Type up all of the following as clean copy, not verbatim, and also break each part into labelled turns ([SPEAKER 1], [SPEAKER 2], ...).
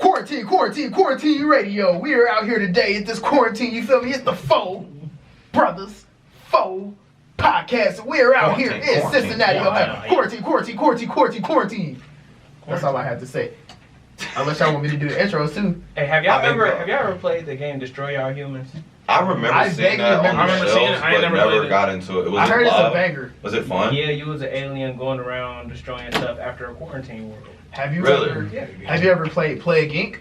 [SPEAKER 1] Quarantine radio. We are out here today at this quarantine, you feel me? It's the Foe Brothers Foe Podcast. We're out here in Cincinnati, Ohio. Quarantine. That's all I have to say. Unless y'all want me to do the intros too.
[SPEAKER 2] Hey, have y'all ever played the game Destroy All Humans?
[SPEAKER 3] I remember seeing that on the shelves, but never got into it.
[SPEAKER 1] I heard it's a banger.
[SPEAKER 3] Was it fun?
[SPEAKER 2] Yeah, you was an alien going around destroying stuff after a quarantine world.
[SPEAKER 1] Have you
[SPEAKER 3] Really?
[SPEAKER 1] Have you ever played Plague Inc?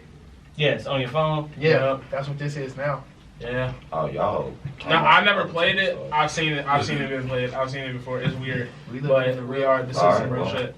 [SPEAKER 2] Yes, on your phone.
[SPEAKER 1] Yeah, that's what this is now.
[SPEAKER 2] Yeah.
[SPEAKER 3] Oh, y'all.
[SPEAKER 4] No, I never played it. I've seen it been played. I've seen it before. It's weird. This is some real shit.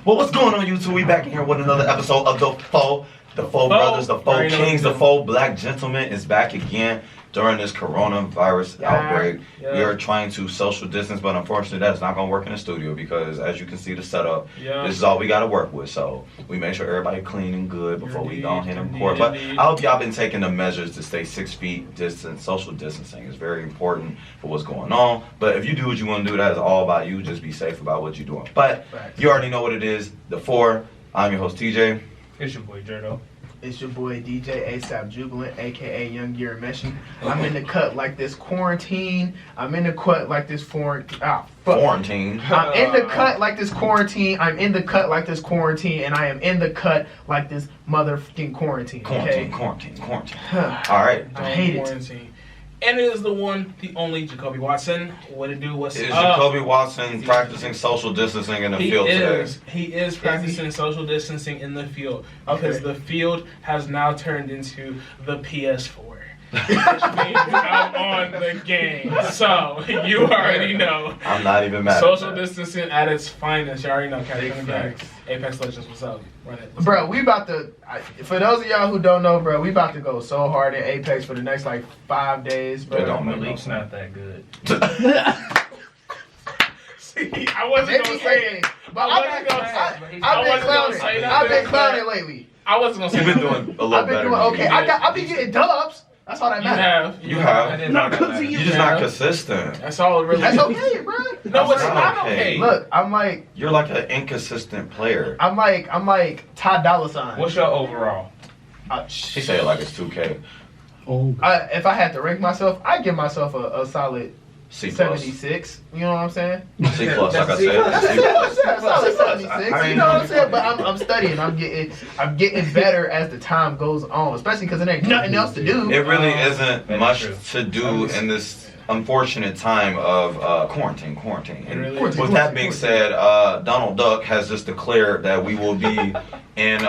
[SPEAKER 3] Well, what's going on, YouTube? We back in here with another episode of The Foe. The Foe Brothers, The Foe Kings, The Foe Black Gentlemen is back again during this coronavirus outbreak.
[SPEAKER 2] Yeah.
[SPEAKER 3] We are trying to social distance, but unfortunately that's not going to work in the studio because, as you can see the setup, this is all we got to work with. So we make sure everybody clean and good before we go ahead and record. But I hope y'all been taking the measures to stay 6 feet distance. Social distancing is very important for what's going on. But if you do what you want to do, that is all about you. Just be safe about what you're doing. But you already know what it is. The Four. I'm your host, TJ.
[SPEAKER 2] It's your boy, Jerdo.
[SPEAKER 1] It's your boy DJ ASAP Jubilant, aka Young Gear Meshi. I'm in the cut like this quarantine. I'm in the cut like this
[SPEAKER 3] quarantine.
[SPEAKER 1] I'm in the cut like this quarantine. I'm in the cut like this quarantine, and I am in the cut like this motherfucking quarantine. Okay?
[SPEAKER 3] Quarantine. All right.
[SPEAKER 1] I hate it.
[SPEAKER 4] Quarantine. And it is the one, the only Jacoby Watson. What it do? What's
[SPEAKER 3] Is
[SPEAKER 4] up?
[SPEAKER 3] Jacoby Watson practicing social distancing in the field today?
[SPEAKER 4] He is practicing social distancing in the field because the field has now turned into the PS4. Which means I'm on the game. So, you already know.
[SPEAKER 3] I'm not even mad.
[SPEAKER 4] Social distancing at its finest. You already know, Captain Game. Apex Legends, what's up? Run it.
[SPEAKER 1] Bro, we about to, for those of y'all who don't know, bro, we about to go so hard in Apex for the next, 5 days, bro.
[SPEAKER 3] It don't make no
[SPEAKER 2] Malik's
[SPEAKER 3] sense.
[SPEAKER 2] not that good.
[SPEAKER 4] See, I wasn't going to say it.
[SPEAKER 1] But I've been clowning lately.
[SPEAKER 4] I wasn't going to say
[SPEAKER 3] You've been
[SPEAKER 4] it.
[SPEAKER 3] doing a little
[SPEAKER 1] I've been
[SPEAKER 3] better.
[SPEAKER 1] doing okay. I've been getting dubs. That's all that
[SPEAKER 4] You
[SPEAKER 1] matters.
[SPEAKER 4] have.
[SPEAKER 3] You have.
[SPEAKER 2] You
[SPEAKER 3] You're just not consistent.
[SPEAKER 4] That's all it really
[SPEAKER 1] That's
[SPEAKER 4] is.
[SPEAKER 1] okay, bro.
[SPEAKER 4] No, it's
[SPEAKER 3] That's
[SPEAKER 4] not
[SPEAKER 3] okay.
[SPEAKER 4] okay.
[SPEAKER 1] Look, I'm like
[SPEAKER 3] You're like an inconsistent player.
[SPEAKER 1] Ty Dolla $ign.
[SPEAKER 2] What's your overall?
[SPEAKER 3] He said it like it's 2K.
[SPEAKER 1] If I had to rank myself, I'd give myself a solid
[SPEAKER 3] C+.
[SPEAKER 1] 76. You know what I'm saying?
[SPEAKER 3] C+, like I said.
[SPEAKER 1] A solid 76.
[SPEAKER 3] I
[SPEAKER 1] You
[SPEAKER 3] mean,
[SPEAKER 1] know what I'm saying? But I'm studying. I'm getting better as the time goes on, especially because there ain't nothing else to do.
[SPEAKER 3] It really isn't
[SPEAKER 2] That's
[SPEAKER 3] much
[SPEAKER 2] true.
[SPEAKER 3] to do in this unfortunate time of quarantine. And
[SPEAKER 4] really
[SPEAKER 3] with
[SPEAKER 4] is.
[SPEAKER 3] that being said, Donald Duck has just declared that we will be in...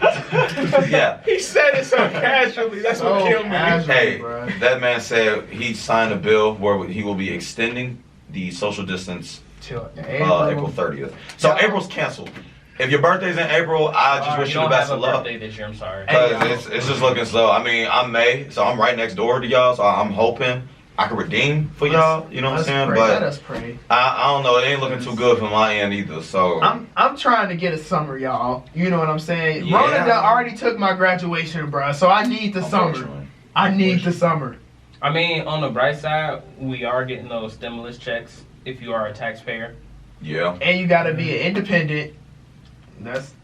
[SPEAKER 3] yeah.
[SPEAKER 4] He said it so casually. That's what killed me.
[SPEAKER 3] Hey,
[SPEAKER 1] bruh.
[SPEAKER 3] that man said he signed a bill where he will be extending the social distance
[SPEAKER 1] Chill.
[SPEAKER 3] April 30th. So April's canceled. If your birthday's in April, I just wish you the best of luck.
[SPEAKER 2] Birthday this year, I'm sorry.
[SPEAKER 3] Because it's just looking slow. I mean, I'm May, so I'm right next door to y'all, so I'm hoping I can redeem for y'all. You know what I'm saying?
[SPEAKER 1] Let
[SPEAKER 3] But
[SPEAKER 1] us pray.
[SPEAKER 3] I don't know. It ain't looking too good from my end either. So
[SPEAKER 1] I'm trying to get a summer, y'all. You know what I'm saying?
[SPEAKER 3] Yeah.
[SPEAKER 1] Rona done already took my graduation, bruh. So I need the summer.
[SPEAKER 3] unfortunately.
[SPEAKER 1] I need the summer.
[SPEAKER 2] I mean, on the bright side, we are getting those stimulus checks if you are a taxpayer.
[SPEAKER 3] Yeah.
[SPEAKER 1] And you gotta be an independent.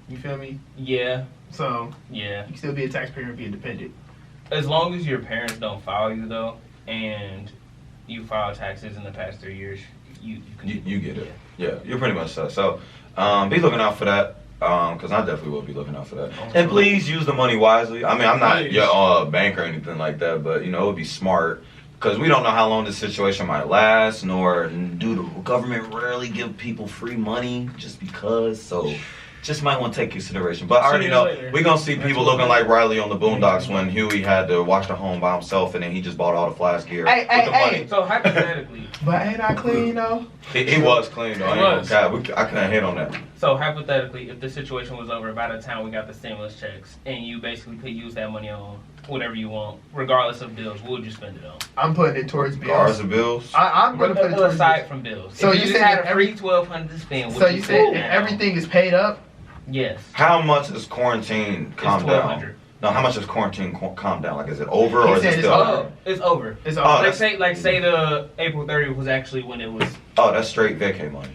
[SPEAKER 1] You feel me?
[SPEAKER 2] Yeah,
[SPEAKER 1] So
[SPEAKER 2] yeah.
[SPEAKER 1] you can still be a taxpayer and be independent.
[SPEAKER 2] As long as your parents don't file you, though, and you file taxes in the past 3 years, you can...
[SPEAKER 3] You get it. Yeah, you're pretty much set. So be looking out for that. Because I definitely will be looking out for that. And please use the money wisely. I mean, I'm not your bank or anything like that, but, it would be smart. Because we don't know how long this situation might last, nor do the government rarely give people free money just because. So just might want to take consideration. But I already know we're going to see people looking like Riley on the Boondocks when Huey had to watch the home by himself and then he just bought all the flash gear with the money.
[SPEAKER 2] So, hypothetically...
[SPEAKER 1] But ain't I clean though?
[SPEAKER 3] He was clean though. I couldn't hit on that.
[SPEAKER 2] So, hypothetically, if the situation was over by the time we got the stimulus checks, and you basically could use that money on whatever you want, regardless of bills, what would you spend it on?
[SPEAKER 1] I'm putting it towards
[SPEAKER 3] Cars
[SPEAKER 1] bills.
[SPEAKER 3] and bills.
[SPEAKER 1] I'm gonna put it towards
[SPEAKER 2] aside
[SPEAKER 1] bills.
[SPEAKER 2] from bills.
[SPEAKER 1] So
[SPEAKER 2] If
[SPEAKER 1] you
[SPEAKER 2] just
[SPEAKER 1] said
[SPEAKER 2] had
[SPEAKER 1] if
[SPEAKER 2] a free $1,200 to spend.
[SPEAKER 1] So
[SPEAKER 2] what
[SPEAKER 1] you
[SPEAKER 2] you
[SPEAKER 1] said
[SPEAKER 2] spend
[SPEAKER 1] if
[SPEAKER 2] now?
[SPEAKER 1] everything is paid up?
[SPEAKER 2] Yes.
[SPEAKER 3] How much is quarantine calm down?
[SPEAKER 2] $1,200.
[SPEAKER 3] No, how much is quarantine calm down? Like, is it over or
[SPEAKER 1] He
[SPEAKER 3] is
[SPEAKER 1] said
[SPEAKER 3] it
[SPEAKER 1] it's
[SPEAKER 3] still?
[SPEAKER 1] over.
[SPEAKER 2] It's over.
[SPEAKER 1] It's
[SPEAKER 3] Oh,
[SPEAKER 1] all
[SPEAKER 2] Say the April 30th was actually when it was.
[SPEAKER 3] Oh, that's straight vacay money.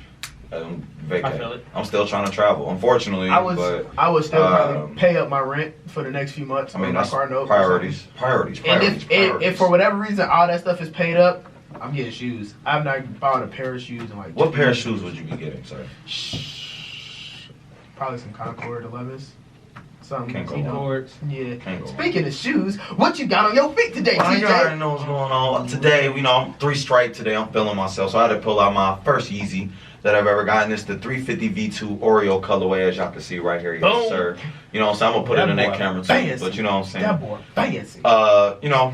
[SPEAKER 2] I feel it.
[SPEAKER 3] I'm still trying to travel, unfortunately.
[SPEAKER 1] I would still probably pay up my rent for the next few months.
[SPEAKER 3] I mean,
[SPEAKER 1] my
[SPEAKER 3] that's
[SPEAKER 1] car note.
[SPEAKER 3] priorities.
[SPEAKER 1] And if for whatever reason all that stuff is paid up, I'm getting shoes. I've not bought a pair of shoes in like.
[SPEAKER 3] What pair of shoes would you be getting, sir?
[SPEAKER 1] Probably some Concord 11s. Something.
[SPEAKER 3] Can't go
[SPEAKER 1] you know.
[SPEAKER 2] Concords.
[SPEAKER 1] Yeah.
[SPEAKER 3] Can't go
[SPEAKER 1] Speaking of shoes, what you got on your feet today,
[SPEAKER 3] Well, you already
[SPEAKER 1] TJ?
[SPEAKER 3] know what's going on. Today, I'm 3 stripe today. I'm feeling myself. So I had to pull out my first Yeezy that I've ever gotten. It's the 350 V2 Oreo colorway, as y'all can see right here. Yes,
[SPEAKER 4] Boom.
[SPEAKER 3] sir. You know what I'm saying? I'm going to put it in that
[SPEAKER 1] boy
[SPEAKER 3] camera too.
[SPEAKER 1] fancy.
[SPEAKER 3] But you know what I'm saying?
[SPEAKER 1] That boy fancy.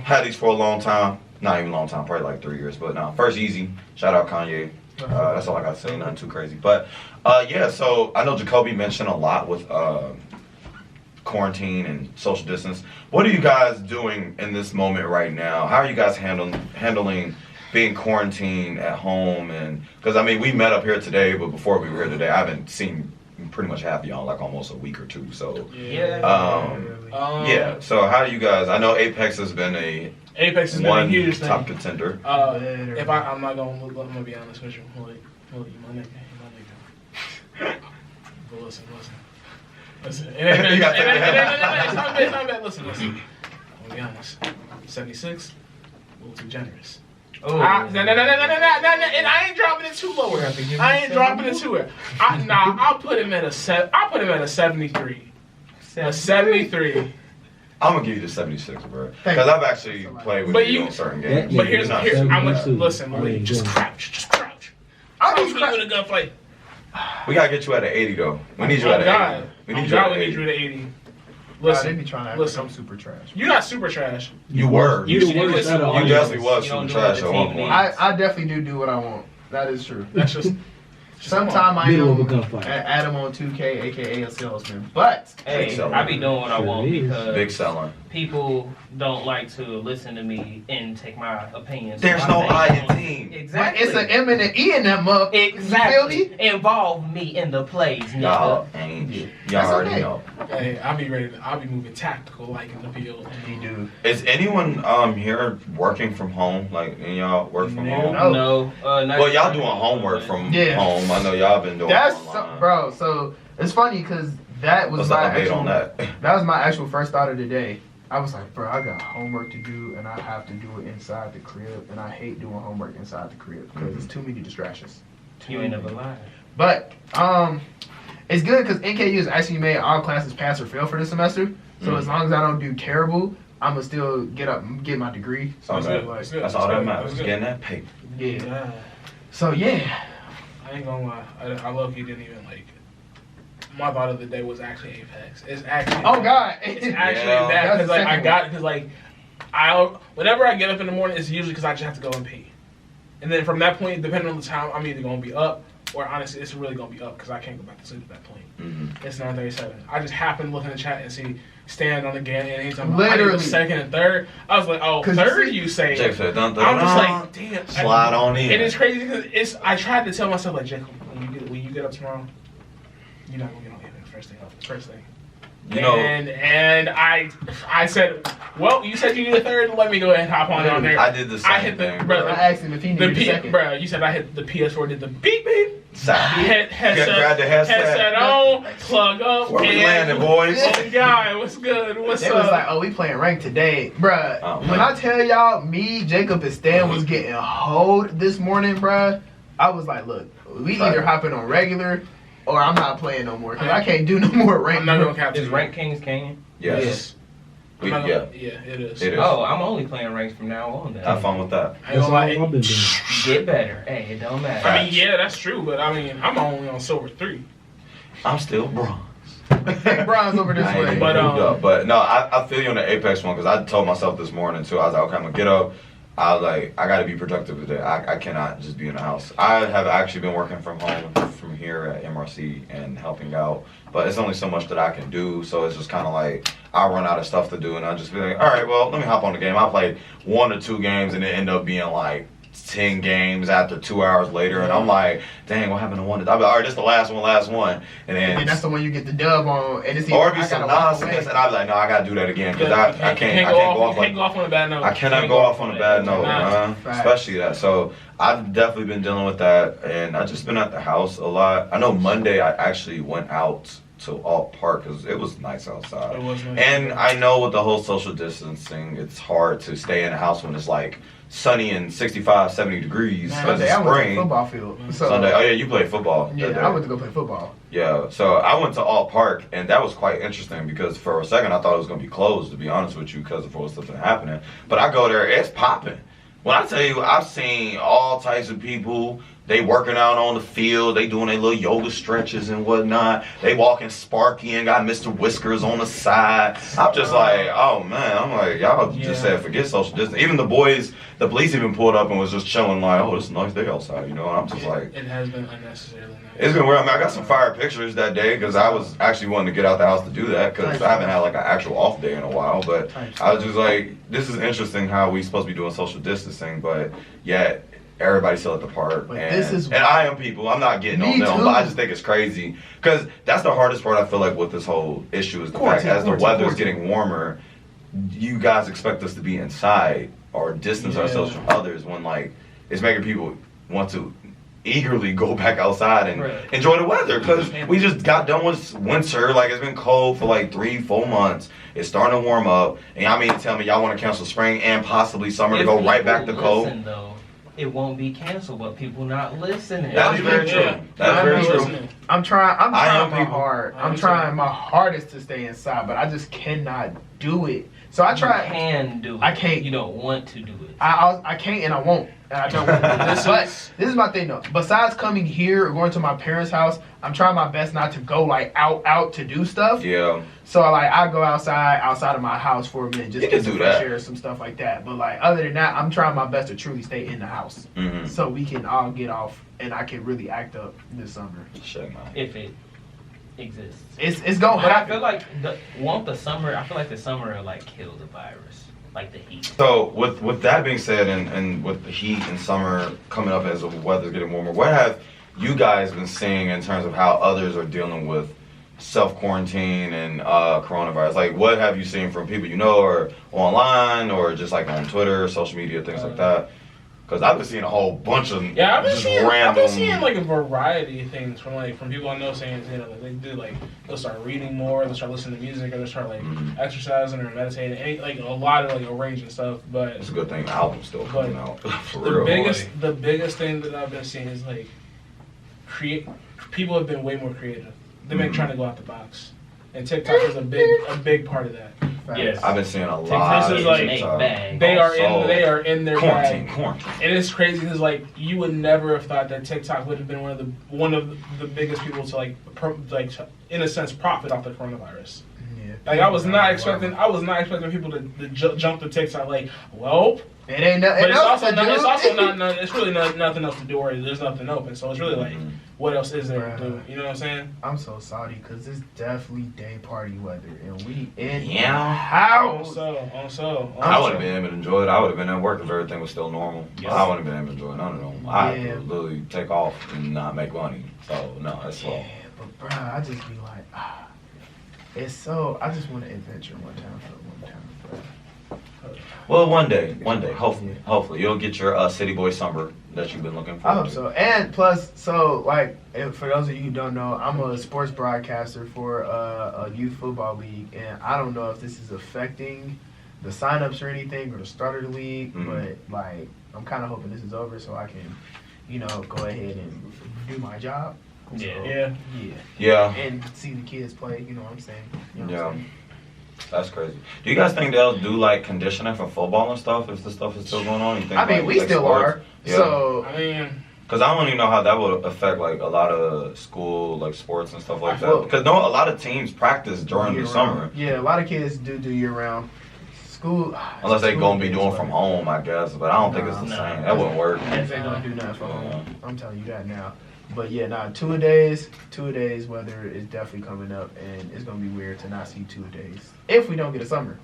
[SPEAKER 3] Had these for a long time. Not even a long time, probably like 3 years. But no, first Yeezy. Shout out Kanye. That's all I got to say. Nothing too crazy. But yeah, so I know Jacoby mentioned a lot with quarantine and social distance. What are you guys doing in this moment right now? How are you guys handling being quarantined at home? And because I mean, we met up here today, but before we were here today, I haven't seen pretty much half of y'all in like almost a week or two. So yeah. So how do you guys? I know Apex has been
[SPEAKER 4] Apex has been a
[SPEAKER 3] one
[SPEAKER 4] huge thing.
[SPEAKER 3] top contender.
[SPEAKER 4] If I'm not gonna, I'm gonna be honest with you. Like, my nigga. But listen. Listen. It's not bad. Listen. I'm gonna be honest. 76, a little too generous.
[SPEAKER 2] Oh.
[SPEAKER 4] No, and I ain't dropping it too low. I ain't dropping it too low. I'll put him at a 73. A 73.
[SPEAKER 3] I'm gonna give you the 76, bro. Because I've actually played with you on certain games.
[SPEAKER 4] But here's
[SPEAKER 3] not
[SPEAKER 4] I'm gonna
[SPEAKER 5] 72.
[SPEAKER 4] listen. Malik, just crouch.
[SPEAKER 1] I'll
[SPEAKER 4] Crouch
[SPEAKER 1] be
[SPEAKER 4] when you in a gunfight.
[SPEAKER 3] We gotta get you at an 80 though. We need you at an 80. We need you at an 80.
[SPEAKER 4] at 80.
[SPEAKER 1] They
[SPEAKER 4] Listen,
[SPEAKER 1] be trying to act
[SPEAKER 4] listen.
[SPEAKER 1] like I'm super trash.
[SPEAKER 4] you're not super trash.
[SPEAKER 3] You were.
[SPEAKER 4] You
[SPEAKER 3] You
[SPEAKER 4] should listen.
[SPEAKER 3] definitely was
[SPEAKER 2] You
[SPEAKER 3] super
[SPEAKER 2] don't do
[SPEAKER 3] trash
[SPEAKER 2] what
[SPEAKER 3] at
[SPEAKER 2] the
[SPEAKER 3] one
[SPEAKER 2] team
[SPEAKER 3] point.
[SPEAKER 2] needs.
[SPEAKER 1] I definitely do what I want. That is true.
[SPEAKER 4] That's just.
[SPEAKER 1] Sometime I
[SPEAKER 5] Middle of a
[SPEAKER 1] am
[SPEAKER 5] gunfight.
[SPEAKER 1] Adam on 2K, aka a salesman. But
[SPEAKER 2] Hey,
[SPEAKER 3] Big seller.
[SPEAKER 2] I be doing what I want
[SPEAKER 5] Sure is.
[SPEAKER 2] because
[SPEAKER 3] Big seller.
[SPEAKER 2] people don't like to listen to me and take my opinions.
[SPEAKER 3] There's
[SPEAKER 2] My
[SPEAKER 3] no
[SPEAKER 2] thing.
[SPEAKER 3] I in team.
[SPEAKER 2] Exactly.
[SPEAKER 1] it's an M and an E in that mug.
[SPEAKER 2] Exactly.
[SPEAKER 1] You feel me?
[SPEAKER 2] Involve me in the plays, nigga.
[SPEAKER 3] Y'all ain't. Y'all
[SPEAKER 1] That's
[SPEAKER 3] already
[SPEAKER 1] okay.
[SPEAKER 3] know.
[SPEAKER 4] Hey, I'll be moving tactical like in the field.
[SPEAKER 1] You do.
[SPEAKER 3] Is anyone here working from home? Like, any of y'all work from home?
[SPEAKER 1] No.
[SPEAKER 2] No. Not
[SPEAKER 3] Well, y'all doing homework from home. I know y'all been doing
[SPEAKER 1] That's
[SPEAKER 3] online.
[SPEAKER 1] bro. So it's funny because that was
[SPEAKER 3] What's the
[SPEAKER 1] my
[SPEAKER 3] update
[SPEAKER 1] actual,
[SPEAKER 3] on that?
[SPEAKER 1] that was my actual first thought of the day. I was like, bro, I got homework to do and I have to do it inside the crib, and I hate doing homework inside the crib because it's too many distractions.
[SPEAKER 2] You ain't never lied.
[SPEAKER 1] But it's good because NKU has actually made all classes pass or fail for this semester. So as long as I don't do terrible, I'ma still get my degree. So
[SPEAKER 3] Okay.
[SPEAKER 1] it's like,
[SPEAKER 3] That's all that matters. Getting that paper.
[SPEAKER 1] yeah. So yeah.
[SPEAKER 4] I ain't gonna lie. I low-key didn't even like. My thought of the day was actually Apex. It's actually.
[SPEAKER 1] Oh God.
[SPEAKER 4] It's actually
[SPEAKER 3] Yeah.
[SPEAKER 4] that
[SPEAKER 1] That's
[SPEAKER 4] because
[SPEAKER 1] the
[SPEAKER 4] like I
[SPEAKER 1] second
[SPEAKER 4] got because like whenever I get up in the morning, it's usually because I just have to go and pee, and then from that point, depending on the time, I'm either gonna be up or honestly, it's really gonna be up because I can't go back to sleep at that point.
[SPEAKER 3] Mm-hmm.
[SPEAKER 4] It's 9:37. I just happened to look in the chat and see stand on the game, and anytime
[SPEAKER 1] Literally.
[SPEAKER 4] I second and third, I was like, oh,
[SPEAKER 1] 'Cause
[SPEAKER 4] third,
[SPEAKER 1] you
[SPEAKER 4] you say?
[SPEAKER 3] Jake said, dun, dun,
[SPEAKER 4] I'm just
[SPEAKER 3] dun.
[SPEAKER 4] like, damn.
[SPEAKER 3] Slide on in.
[SPEAKER 4] And it's crazy because I tried to tell myself like, Jacob, when you get up tomorrow, you're not gonna get on Apex first thing.
[SPEAKER 3] You know,
[SPEAKER 4] And I said, well, you said you need a third. Let me go ahead and hop on there.
[SPEAKER 3] I did the same
[SPEAKER 4] I hit the
[SPEAKER 3] thing.
[SPEAKER 4] bro.
[SPEAKER 1] I asked him if he needed a second.
[SPEAKER 4] Bro, you said I hit the PS4. Did the beep beep?
[SPEAKER 3] Grab
[SPEAKER 4] Headset,
[SPEAKER 3] the headset.
[SPEAKER 4] on, plug up.
[SPEAKER 3] Where we
[SPEAKER 4] and-
[SPEAKER 3] landing, boys?
[SPEAKER 4] Oh, guy, what's good? What's
[SPEAKER 1] They
[SPEAKER 4] up?
[SPEAKER 1] was like, oh, we playing ranked today. Bruh,
[SPEAKER 3] Oh,
[SPEAKER 1] when
[SPEAKER 3] man.
[SPEAKER 1] I tell y'all, me, Jacob, and Stan was getting hoed this morning, bruh, I was like, look, we either hopping on regular or I'm not playing no more because I can't do no more ranked.
[SPEAKER 4] I'm not gonna cap
[SPEAKER 2] Is Rank Kings Canyon?
[SPEAKER 3] Yes.
[SPEAKER 4] I'm not
[SPEAKER 3] Yeah.
[SPEAKER 4] gonna- yeah, it is.
[SPEAKER 3] It is.
[SPEAKER 2] Oh, I'm only playing ranks from now on. Then.
[SPEAKER 3] Have fun with that.
[SPEAKER 4] I ain't
[SPEAKER 5] That's
[SPEAKER 4] gonna
[SPEAKER 5] all
[SPEAKER 4] lie.
[SPEAKER 5] I've been doing.
[SPEAKER 2] Get better. Hey, it don't matter.
[SPEAKER 4] I mean, yeah, that's true, but I mean, I'm only on silver 3.
[SPEAKER 3] I'm still bronze.
[SPEAKER 1] Bronze over this
[SPEAKER 3] I ain't
[SPEAKER 1] way.
[SPEAKER 3] even
[SPEAKER 4] But,
[SPEAKER 3] moved up. But no, I feel you on the Apex one because I told myself this morning too. I was like, okay, I'm gonna get up. I was like, I gotta be productive today. I cannot just be in the house. I have actually been working from home from here at MRC and helping out, but it's only so much that I can do. So it's just kind of like I run out of stuff to do, and I just be like, all right, well, let me hop on the game. I played 1 or 2 games, and it ended up being like 10 games after 2 hours later, and I'm like, dang, what happened to one? I'm like, all right, this is the last one, and then
[SPEAKER 1] that's the one you get the dub on, and it's
[SPEAKER 3] or it'd be some nonsense, and I'd be like, no, I gotta do that again because I can't go off
[SPEAKER 4] on a bad note.
[SPEAKER 3] I cannot go off on a bad note, man. Especially that. So I've definitely been dealing with that, and I've just been at the house a lot. I know Monday I actually went out to Alt Park because it was nice outside.
[SPEAKER 4] It was nice.
[SPEAKER 3] And I know with the whole social distancing, it's hard to stay in the house when it's like sunny and 65, 70 degrees.
[SPEAKER 1] Sunday, I went to the football field. So,
[SPEAKER 3] Sunday, oh yeah, you play football.
[SPEAKER 1] Yeah, I went to go play football.
[SPEAKER 3] Yeah, so I went to Alt Park, and that was quite interesting because for a second I thought it was going to be closed, to be honest with you, because of what's been happening. But I go there, it's popping. When I tell you, I've seen all types of people. They working out on the field. They doing their little yoga stretches and whatnot. They walking Sparky and got Mr. Whiskers on the side. I'm just like, oh man. I'm like, y'all just said forget social distance. Even the boys, the police even pulled up and was just chilling like, oh, it's a nice day outside, you know. And I'm just like,
[SPEAKER 4] it has been unnecessarily nice.
[SPEAKER 3] It's been weird. I mean, I got some fire pictures that day because I was actually wanting to get out the house to do that because I haven't had like an actual off day in a while. But I was just like, this is interesting how we supposed to be doing social distancing, but yet everybody's still at the park. And I am people. I'm not getting on them, but I just think it's crazy because that's the hardest part. I feel like with this whole issue is the fact as the weather's getting warmer, you guys expect us to be inside or distance ourselves from others when like it's making people want to eagerly go back outside and enjoy the weather because we just got done with winter. Like it's been cold for like 3-4 months. It's starting to warm up, and y'all mean to tell me y'all want to cancel spring and possibly summer to go right back to cold?
[SPEAKER 2] Though, it won't be canceled, but people not listening.
[SPEAKER 3] That's very true. That's very true.
[SPEAKER 1] I'm trying my hardest to stay inside, but I just cannot do it. So I try.
[SPEAKER 2] You can do it.
[SPEAKER 1] I can't.
[SPEAKER 2] You don't want to do it.
[SPEAKER 1] I can't and I won't. And I don't want to do this. But this is my thing though. Besides coming here or going to my parents' house, I'm trying my best not to go like out to do stuff.
[SPEAKER 3] Yeah.
[SPEAKER 1] So like I go outside of my house for a minute, just get some fresh air, some stuff like that. But like other than that, I'm trying my best to truly stay in the house, so we can all get off and I can really act up this summer.
[SPEAKER 2] If it exists,
[SPEAKER 1] it's gonna happen.
[SPEAKER 2] I feel like the summer will like kill the virus. Like the heat.
[SPEAKER 3] So with that being said, and with the heat and summer coming up as the weather's getting warmer, what have you guys been seeing in terms of how others are dealing with self-quarantine and coronavirus? Like, what have you seen from people you know, or online, or just like on Twitter, social media, things like that? Because I've been seeing a whole bunch of
[SPEAKER 4] I've been seeing like a variety of things from people I know saying, you know, like they'll start reading more, they'll start listening to music, or they'll start like exercising or meditating, like a lot of like arranging stuff. But
[SPEAKER 3] it's a good thing the album's still coming out. For real.
[SPEAKER 4] The biggest thing that I've been seeing is like people have been way more creative. They've been trying to go out the box, and TikTok is a big part of that.
[SPEAKER 2] Yes,
[SPEAKER 3] I've been seeing a lot.
[SPEAKER 4] This is like they are in their
[SPEAKER 3] quarantine.
[SPEAKER 4] And it's crazy because like you would never have thought that TikTok would have been one of the biggest people to like in a sense profit off the coronavirus. Yeah. Like I was not expecting people to jump to TikTok. Like, well,
[SPEAKER 1] it ain't nothing.
[SPEAKER 4] But it's really nothing else to do. Or there's nothing open. So it's really like, what else is there to do? You know what I'm saying?
[SPEAKER 1] I'm so salty because it's definitely day party weather, and we in the house.
[SPEAKER 3] I would have been able to enjoy it. I would have been at work if everything was still normal. Yes. I wouldn't have been able to enjoy none of them. I would literally take off and not make money. So no, that's slow.
[SPEAKER 1] Yeah, but bro, I just be like, it's so. I just want to adventure one time, bro.
[SPEAKER 3] Well, one day, hopefully, you'll get your City Boy summer that you've been looking for.
[SPEAKER 1] I hope so. And plus, so like, for those of you who don't know, I'm a sports broadcaster for a youth football league, and I don't know if this is affecting the signups or anything or the start of the league, but like, I'm kind of hoping this is over so I can, you know, go ahead and do my job.
[SPEAKER 4] Yeah.
[SPEAKER 1] And see the kids play. You know what I'm saying? You know what I'm saying?
[SPEAKER 3] That's crazy. Do you guys think they'll do like conditioning for football and stuff if this stuff is still going on? You think?
[SPEAKER 1] I mean, we still are.
[SPEAKER 3] Yeah.
[SPEAKER 1] So
[SPEAKER 4] I mean,
[SPEAKER 3] because I don't even know how that would affect like a lot of school like sports and stuff like that. Because a lot of teams practice during the summer.
[SPEAKER 1] Yeah, a lot of kids do year round. School,
[SPEAKER 3] unless they gonna be doing from home, I guess. But I don't think it's the same. That wouldn't work.
[SPEAKER 1] If they don't do nothing from home, I'm telling you that now. But yeah, two-a-days weather is definitely coming up, and it's gonna be weird to not see 2 days if we don't get a summer.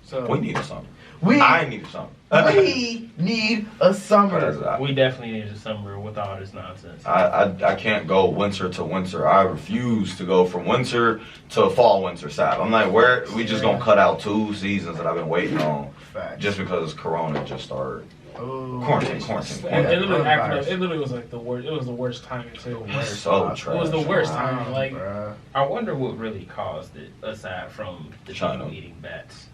[SPEAKER 1] So
[SPEAKER 3] We need a summer.
[SPEAKER 1] we
[SPEAKER 3] I need a summer.
[SPEAKER 1] we need a summer.
[SPEAKER 2] We definitely need a summer with all this nonsense.
[SPEAKER 3] I can't go winter to winter. I refuse to go from winter to fall winter side. I'm like, where we just gonna cut out 2 seasons that I've been waiting on
[SPEAKER 1] Facts.
[SPEAKER 3] just because Corona just started.
[SPEAKER 1] Oh,
[SPEAKER 3] Quarantine.
[SPEAKER 4] It literally was like the worst. It was the worst timing too.
[SPEAKER 3] So trash.
[SPEAKER 4] It was the worst timing. Like,
[SPEAKER 1] bruh.
[SPEAKER 2] I wonder what really caused it, aside from the
[SPEAKER 3] China.
[SPEAKER 2] people eating bats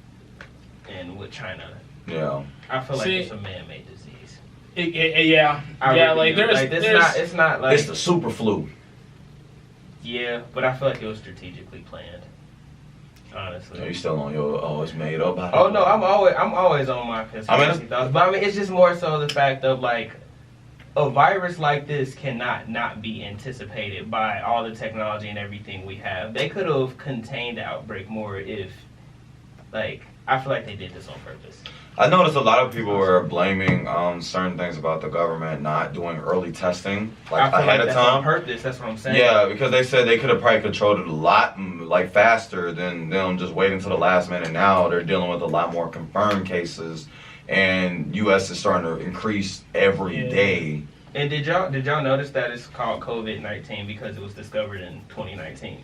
[SPEAKER 2] and with China.
[SPEAKER 3] Yeah.
[SPEAKER 2] I feel like
[SPEAKER 4] See,
[SPEAKER 2] it's a man-made disease.
[SPEAKER 4] Yeah. Like
[SPEAKER 2] It's not like
[SPEAKER 3] It's the super flu.
[SPEAKER 2] yeah, but I feel like it was strategically planned. Honestly.
[SPEAKER 3] Yeah, you still on your it's made up.
[SPEAKER 2] Oh no, I'm always on my conspiracy thoughts. But I mean, it's just more so the fact of like a virus like this cannot not be anticipated by all the technology and everything we have. They could have contained the outbreak more if, like, I feel like they did this on purpose.
[SPEAKER 3] I noticed a lot of people were blaming certain things about the government not doing early testing
[SPEAKER 2] I feel
[SPEAKER 3] ahead
[SPEAKER 2] like
[SPEAKER 3] of
[SPEAKER 2] that's
[SPEAKER 3] time.
[SPEAKER 2] on purpose. That's what I'm saying.
[SPEAKER 3] Yeah, because they said they could have probably controlled it a lot like faster than them just waiting until the last minute. Now they're dealing with a lot more confirmed cases, and U.S. is starting to increase every day.
[SPEAKER 2] And did y'all notice that it's called COVID-19 because it was discovered in 2019?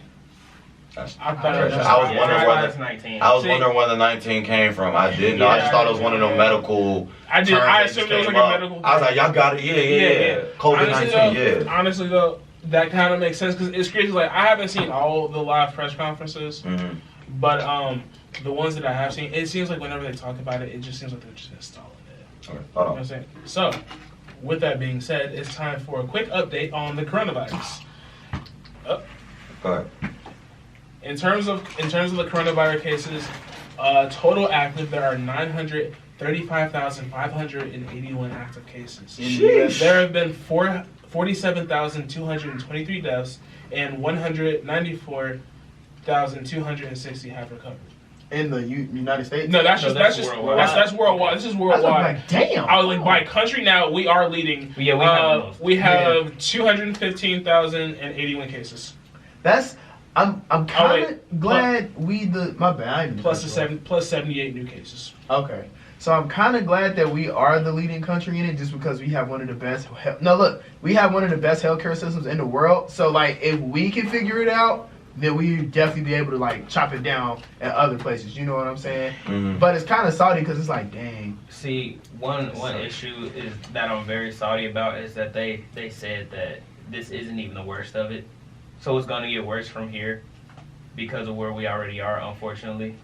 [SPEAKER 4] I
[SPEAKER 3] I
[SPEAKER 4] thought
[SPEAKER 3] was wondering where
[SPEAKER 2] it's 19.
[SPEAKER 3] wondering where the 19 came from. I didn't know. I just thought it was one of them medical.
[SPEAKER 4] I
[SPEAKER 3] terms that
[SPEAKER 4] assumed
[SPEAKER 3] just
[SPEAKER 4] it was
[SPEAKER 3] came
[SPEAKER 4] like a
[SPEAKER 3] up.
[SPEAKER 4] medical.
[SPEAKER 3] I was like, y'all got it. Yeah. COVID-19.
[SPEAKER 4] Honestly though, that kind of makes sense because it's crazy. Like I haven't seen all the live press conferences,
[SPEAKER 3] Mm-hmm.
[SPEAKER 4] but the ones that I have seen, it seems like whenever they talk about it, it just seems like they're just installing it.
[SPEAKER 3] Okay,
[SPEAKER 4] You know
[SPEAKER 3] hold
[SPEAKER 4] what
[SPEAKER 3] on.
[SPEAKER 4] I'm saying? So, with that being said, it's time for a quick update on the coronavirus.
[SPEAKER 3] Go ahead.
[SPEAKER 4] In terms of the coronavirus cases, total active, there are 935,581 active cases.
[SPEAKER 3] Sheesh.
[SPEAKER 4] There have been 47,223 deaths and 194,260 have recovered.
[SPEAKER 1] In the United States.
[SPEAKER 4] No, that's
[SPEAKER 2] No,
[SPEAKER 4] just
[SPEAKER 2] worldwide.
[SPEAKER 4] that's worldwide. This is
[SPEAKER 1] I was
[SPEAKER 4] worldwide.
[SPEAKER 1] like, damn.
[SPEAKER 4] I was like, by country now, we are leading.
[SPEAKER 2] Yeah, we have the most.
[SPEAKER 4] we have 215,081 cases.
[SPEAKER 1] I'm kind of
[SPEAKER 4] wait.
[SPEAKER 1] glad my bad. I didn't
[SPEAKER 4] Plus
[SPEAKER 1] do that.
[SPEAKER 4] plus 78 new cases.
[SPEAKER 1] Okay. So I'm kind of glad that we are the leading country in it just because we have one of the best we have one of the best healthcare systems in the world. So like if we can figure it out, then we definitely be able to like chop it down at other places. You know what I'm saying?
[SPEAKER 3] Mm-hmm.
[SPEAKER 1] But it's kind of salty because it's like, dang.
[SPEAKER 2] See, one issue is that I'm very salty about is that they said that this isn't even the worst of it. So it's going to get worse from here because of where we already are, unfortunately.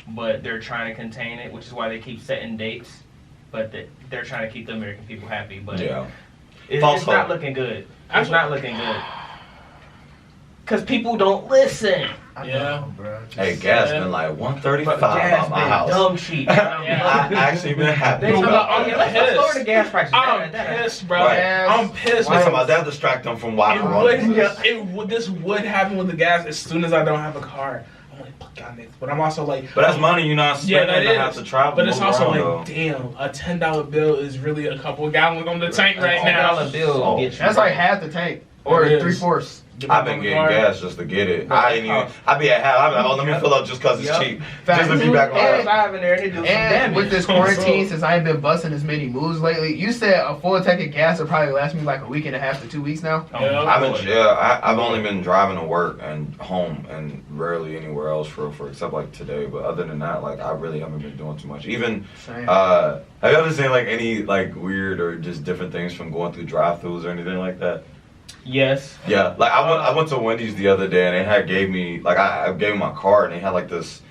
[SPEAKER 2] But they're trying to contain it, which is why they keep setting dates. But they're trying to keep the American people happy. But
[SPEAKER 3] Yeah.
[SPEAKER 2] it's
[SPEAKER 3] False
[SPEAKER 2] not
[SPEAKER 3] hope.
[SPEAKER 2] looking good. It's not looking good. Because people don't listen.
[SPEAKER 1] I
[SPEAKER 4] Yeah.
[SPEAKER 1] know, bro.
[SPEAKER 3] Hey, gas been like 135
[SPEAKER 2] But gas
[SPEAKER 3] at my
[SPEAKER 2] been
[SPEAKER 3] house.
[SPEAKER 2] dumb cheap.
[SPEAKER 3] I actually been happy
[SPEAKER 2] They talking
[SPEAKER 3] about
[SPEAKER 2] about,
[SPEAKER 3] that.
[SPEAKER 2] let's lower the gas prices.
[SPEAKER 4] I'm pissed, bro.
[SPEAKER 3] Right.
[SPEAKER 4] I'm pissed.
[SPEAKER 3] They talking about that distract them from why
[SPEAKER 4] This would happen with the gas as soon as I don't have a car. I'm like, fuck God, Nick. But I'm also like,
[SPEAKER 3] But that's money you're not
[SPEAKER 4] yeah,
[SPEAKER 3] spending
[SPEAKER 4] that
[SPEAKER 3] to have
[SPEAKER 4] is.
[SPEAKER 3] to travel.
[SPEAKER 4] But it's
[SPEAKER 3] move
[SPEAKER 4] also
[SPEAKER 3] around,
[SPEAKER 4] like, damn, a $10 bill is really a couple of gallons on the tank right now.
[SPEAKER 2] $10 bill will get you.
[SPEAKER 1] That's like half the tank or
[SPEAKER 4] It is.
[SPEAKER 1] 3/4.
[SPEAKER 3] I've been getting gas just to get it. I ain't even. I be at half. I be like, oh, let me fill up just cause it's
[SPEAKER 2] Yep.
[SPEAKER 3] cheap.
[SPEAKER 1] Facts.
[SPEAKER 3] Just to be back on.
[SPEAKER 1] And-
[SPEAKER 2] $5 in there and it do some
[SPEAKER 1] And
[SPEAKER 2] damage.
[SPEAKER 1] with this quarantine, since I ain't been busting as many moves lately, you said a full tank of gas will probably last me like a week and a half to 2 weeks now.
[SPEAKER 4] Yeah.
[SPEAKER 3] I've only been driving to work and home and rarely anywhere else for except like today. But other than that, like I really haven't been doing too much. Even
[SPEAKER 1] Same.
[SPEAKER 3] have you ever seen like any like weird or just different things from going through drive-throughs or anything like that?
[SPEAKER 2] Yes.
[SPEAKER 3] Yeah, like I went to Wendy's the other day and they had gave me like I gave them my card and they had like this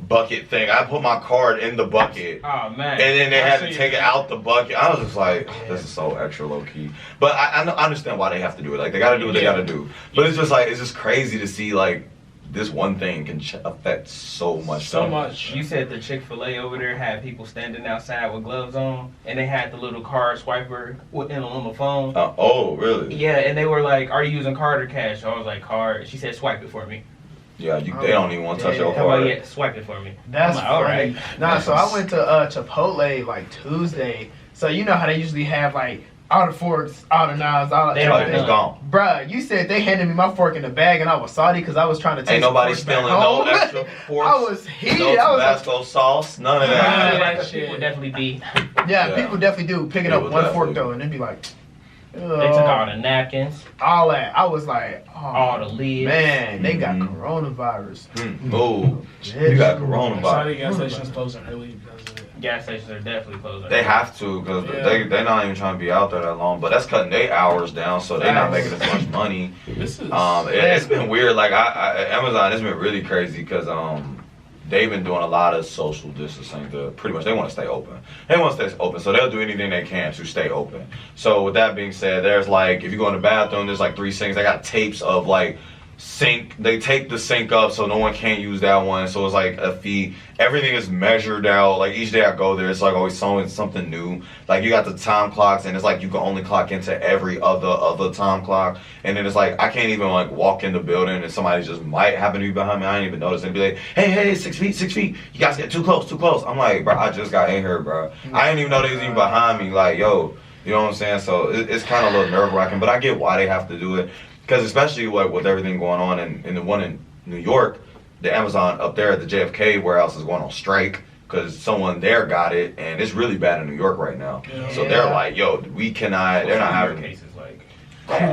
[SPEAKER 3] bucket thing. I put my card in the bucket.
[SPEAKER 2] Oh man.
[SPEAKER 3] And then they
[SPEAKER 4] I
[SPEAKER 3] had
[SPEAKER 4] see
[SPEAKER 3] to take it out the bucket. I was just like, this is so extra low key. But I understand why they have to do it. Like they got to do what they got to do. But it's just like it's just crazy to see like this one thing can affect so much.
[SPEAKER 4] So
[SPEAKER 3] stuff.
[SPEAKER 4] much.
[SPEAKER 2] You said the Chick-fil-A over there had people standing outside with gloves on, and they had the little card swiper on the phone.
[SPEAKER 3] Oh, really?
[SPEAKER 2] Yeah, and they were like, "Are you using card or cash?" I was like, "Card." She said, "Swipe it for me."
[SPEAKER 3] Yeah, they don't even want to touch your
[SPEAKER 2] How about
[SPEAKER 3] card.
[SPEAKER 2] yeah, swipe it for me?
[SPEAKER 1] That's
[SPEAKER 2] I'm like, all
[SPEAKER 1] funny.
[SPEAKER 2] right.
[SPEAKER 1] Nah, so I went to Chipotle like Tuesday. So you know how they usually have like all the forks, all the knives, all the
[SPEAKER 2] They don't
[SPEAKER 3] Everything's
[SPEAKER 2] know.
[SPEAKER 3] gone.
[SPEAKER 1] Bruh, you said they handed me my fork in the bag and I was salty because I was trying to take
[SPEAKER 3] Ain't nobody
[SPEAKER 1] some forks
[SPEAKER 3] stealing
[SPEAKER 1] back
[SPEAKER 3] no
[SPEAKER 1] home.
[SPEAKER 3] extra forks.
[SPEAKER 1] I was heated.
[SPEAKER 3] No
[SPEAKER 1] I was like,
[SPEAKER 3] Tabasco sauce. None of
[SPEAKER 2] I
[SPEAKER 3] that.
[SPEAKER 2] feel
[SPEAKER 4] Yeah,
[SPEAKER 2] like
[SPEAKER 4] that shit.
[SPEAKER 2] people definitely be.
[SPEAKER 1] yeah,
[SPEAKER 3] Yeah.
[SPEAKER 1] people definitely do pick it up
[SPEAKER 3] People
[SPEAKER 1] one fork
[SPEAKER 3] definitely
[SPEAKER 1] though and then be like,
[SPEAKER 2] They took all
[SPEAKER 1] "Ugh,"
[SPEAKER 2] the napkins,
[SPEAKER 1] all that. I was like, oh,
[SPEAKER 2] all the lids.
[SPEAKER 1] man, they got
[SPEAKER 3] Mhm.
[SPEAKER 1] coronavirus.
[SPEAKER 3] Ooh, you got
[SPEAKER 4] Saudi
[SPEAKER 3] coronavirus.
[SPEAKER 4] gas stations closing early because of it.
[SPEAKER 2] Gas stations are definitely closing.
[SPEAKER 3] They have to because
[SPEAKER 4] Yeah.
[SPEAKER 3] they're not even trying to be out there that long. But that's cutting their hours down, so they're not making as much money.
[SPEAKER 4] This is
[SPEAKER 3] It's been weird. Like Amazon, it's been really crazy because they've been doing a lot of social distancing. Pretty much, they want to stay open. They want to stay open, so they'll do anything they can to stay open. So with that being said, there's like if you go in the bathroom, there's like 3 sinks. They got tapes of like sink. They tape the sink up so no one can't use that one. So it's like a fee. Everything is measured out. Like each day I go there, it's like always something new. Like you got the time clocks, and it's like you can only clock into every other time clock. And then it's like I can't even like walk in the building, and somebody just might happen to be behind me. I didn't even notice, and be like, hey, 6 feet, 6 feet. You guys get too close. I'm like, bro, I just got in here, bro. I didn't even know they was even behind me. Like, yo, you know what I'm saying? So it's kind of a little nerve wracking, but I get why they have to do it. Because especially with everything going on in the one in New York, the Amazon up there at the JFK warehouse is going on strike because someone there got it, and it's really bad in New York right now.
[SPEAKER 4] Yeah.
[SPEAKER 3] So they're like, yo, we cannot, they're not having
[SPEAKER 2] cases like.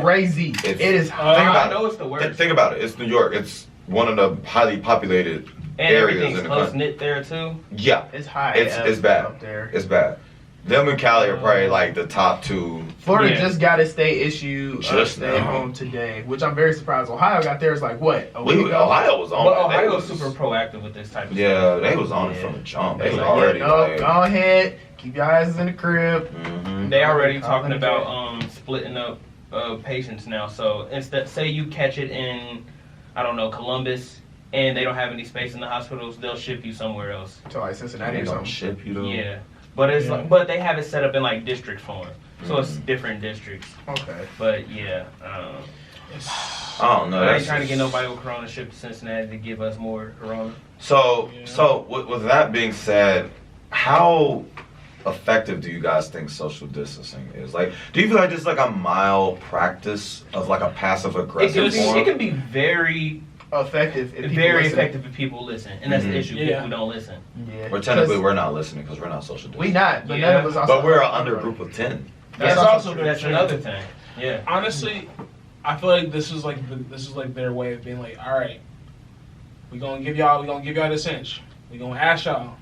[SPEAKER 1] Crazy.
[SPEAKER 3] It's-
[SPEAKER 1] It is
[SPEAKER 3] Think
[SPEAKER 2] I
[SPEAKER 3] about
[SPEAKER 2] know
[SPEAKER 3] it.
[SPEAKER 2] it's the worst.
[SPEAKER 3] Think about it. It's New York. It's one of the highly populated
[SPEAKER 2] And
[SPEAKER 3] areas
[SPEAKER 2] everything's
[SPEAKER 3] in the
[SPEAKER 2] close
[SPEAKER 3] country.
[SPEAKER 2] knit there too.
[SPEAKER 3] Yeah,
[SPEAKER 1] It's high.
[SPEAKER 3] it's
[SPEAKER 1] as
[SPEAKER 3] bad.
[SPEAKER 1] up there.
[SPEAKER 3] It's bad. Them and Cali are probably like the top 2.
[SPEAKER 1] Florida
[SPEAKER 2] Yeah.
[SPEAKER 1] just got a state issue
[SPEAKER 3] Just
[SPEAKER 1] stay
[SPEAKER 3] now.
[SPEAKER 1] home today, which I'm very surprised. Ohio got theirs like what? A week ago?
[SPEAKER 3] Ohio was on
[SPEAKER 2] But
[SPEAKER 3] it. They
[SPEAKER 2] Ohio's
[SPEAKER 3] was-
[SPEAKER 2] super proactive with this type of
[SPEAKER 3] Yeah,
[SPEAKER 2] stuff.
[SPEAKER 3] they was on it
[SPEAKER 1] Yeah.
[SPEAKER 3] from the jump. They
[SPEAKER 1] It's
[SPEAKER 3] was
[SPEAKER 1] like,
[SPEAKER 3] already
[SPEAKER 1] yeah, no,
[SPEAKER 3] like,
[SPEAKER 1] go ahead, keep your asses in the crib.
[SPEAKER 3] mhm.
[SPEAKER 2] They already
[SPEAKER 1] Call
[SPEAKER 2] talking
[SPEAKER 1] it
[SPEAKER 2] about
[SPEAKER 1] a
[SPEAKER 2] splitting up patients now. So instead, say you catch it in, I don't know, Columbus, and they don't have any space in the hospitals, they'll ship you somewhere else.
[SPEAKER 1] To like Cincinnati
[SPEAKER 3] They
[SPEAKER 1] or
[SPEAKER 3] don't
[SPEAKER 1] something.
[SPEAKER 3] ship you though.
[SPEAKER 2] Yeah, but it's
[SPEAKER 4] Yeah.
[SPEAKER 2] like, but they have it set up in like district form, so it's different districts.
[SPEAKER 1] Okay.
[SPEAKER 2] But yeah,
[SPEAKER 3] I don't know.
[SPEAKER 2] I
[SPEAKER 3] That's
[SPEAKER 2] ain't trying to get
[SPEAKER 3] just-
[SPEAKER 2] nobody with Corona shipped to Cincinnati to give us more Corona.
[SPEAKER 3] So,
[SPEAKER 4] Yeah.
[SPEAKER 3] so with that being said, how effective do you guys think social distancing is? Like, do you feel like it's like a mild practice of like a passive aggressive form?
[SPEAKER 2] It can be very,
[SPEAKER 1] Effective. If people
[SPEAKER 2] very
[SPEAKER 1] listen.
[SPEAKER 2] effective if people listen, and that's
[SPEAKER 3] Mhm.
[SPEAKER 2] the issue.
[SPEAKER 4] Yeah.
[SPEAKER 2] People don't listen.
[SPEAKER 1] Yeah.
[SPEAKER 3] Or technically,
[SPEAKER 1] 'Cause
[SPEAKER 3] we're not listening because we're not social distancing.
[SPEAKER 1] we not, but
[SPEAKER 2] Yeah.
[SPEAKER 1] none of us. Also
[SPEAKER 3] But we're an under group of 10.
[SPEAKER 2] That's
[SPEAKER 1] also
[SPEAKER 2] also
[SPEAKER 4] true.
[SPEAKER 2] that's another thing. Yeah.
[SPEAKER 4] honestly, I feel like this is like their way of being like, all right, we gonna give y'all this inch. We gonna ask y'all,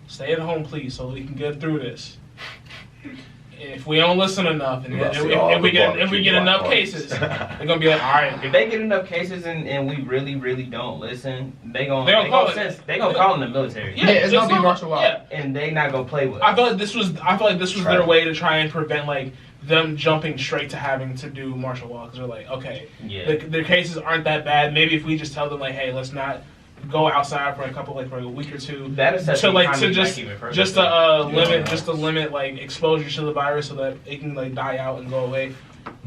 [SPEAKER 4] stay at home, please, so we can get through this. If we don't listen enough, and
[SPEAKER 3] We gonna
[SPEAKER 4] if
[SPEAKER 3] see all
[SPEAKER 4] we
[SPEAKER 3] the
[SPEAKER 4] get
[SPEAKER 3] barbecue
[SPEAKER 4] enough
[SPEAKER 3] black
[SPEAKER 4] cases,
[SPEAKER 3] parties.
[SPEAKER 4] they're gonna be like, all right,
[SPEAKER 2] If they get enough cases and we really, really don't listen, they gonna
[SPEAKER 4] call
[SPEAKER 2] call in the military.
[SPEAKER 1] Yeah, it's gonna be
[SPEAKER 4] not-
[SPEAKER 1] martial law.
[SPEAKER 4] Yeah.
[SPEAKER 2] And they not gonna play with
[SPEAKER 4] I
[SPEAKER 2] us.
[SPEAKER 4] feel like this was
[SPEAKER 3] Try
[SPEAKER 4] their
[SPEAKER 3] it.
[SPEAKER 4] way to try and prevent like them jumping straight to having to do martial law because they're like, okay,
[SPEAKER 2] Yeah.
[SPEAKER 4] their cases aren't that bad. Maybe if we just tell them like, hey, let's not go outside for a week or two.
[SPEAKER 2] That is
[SPEAKER 4] So like to
[SPEAKER 3] Yeah.
[SPEAKER 4] to limit like exposure to the virus so that it can like die out and go away.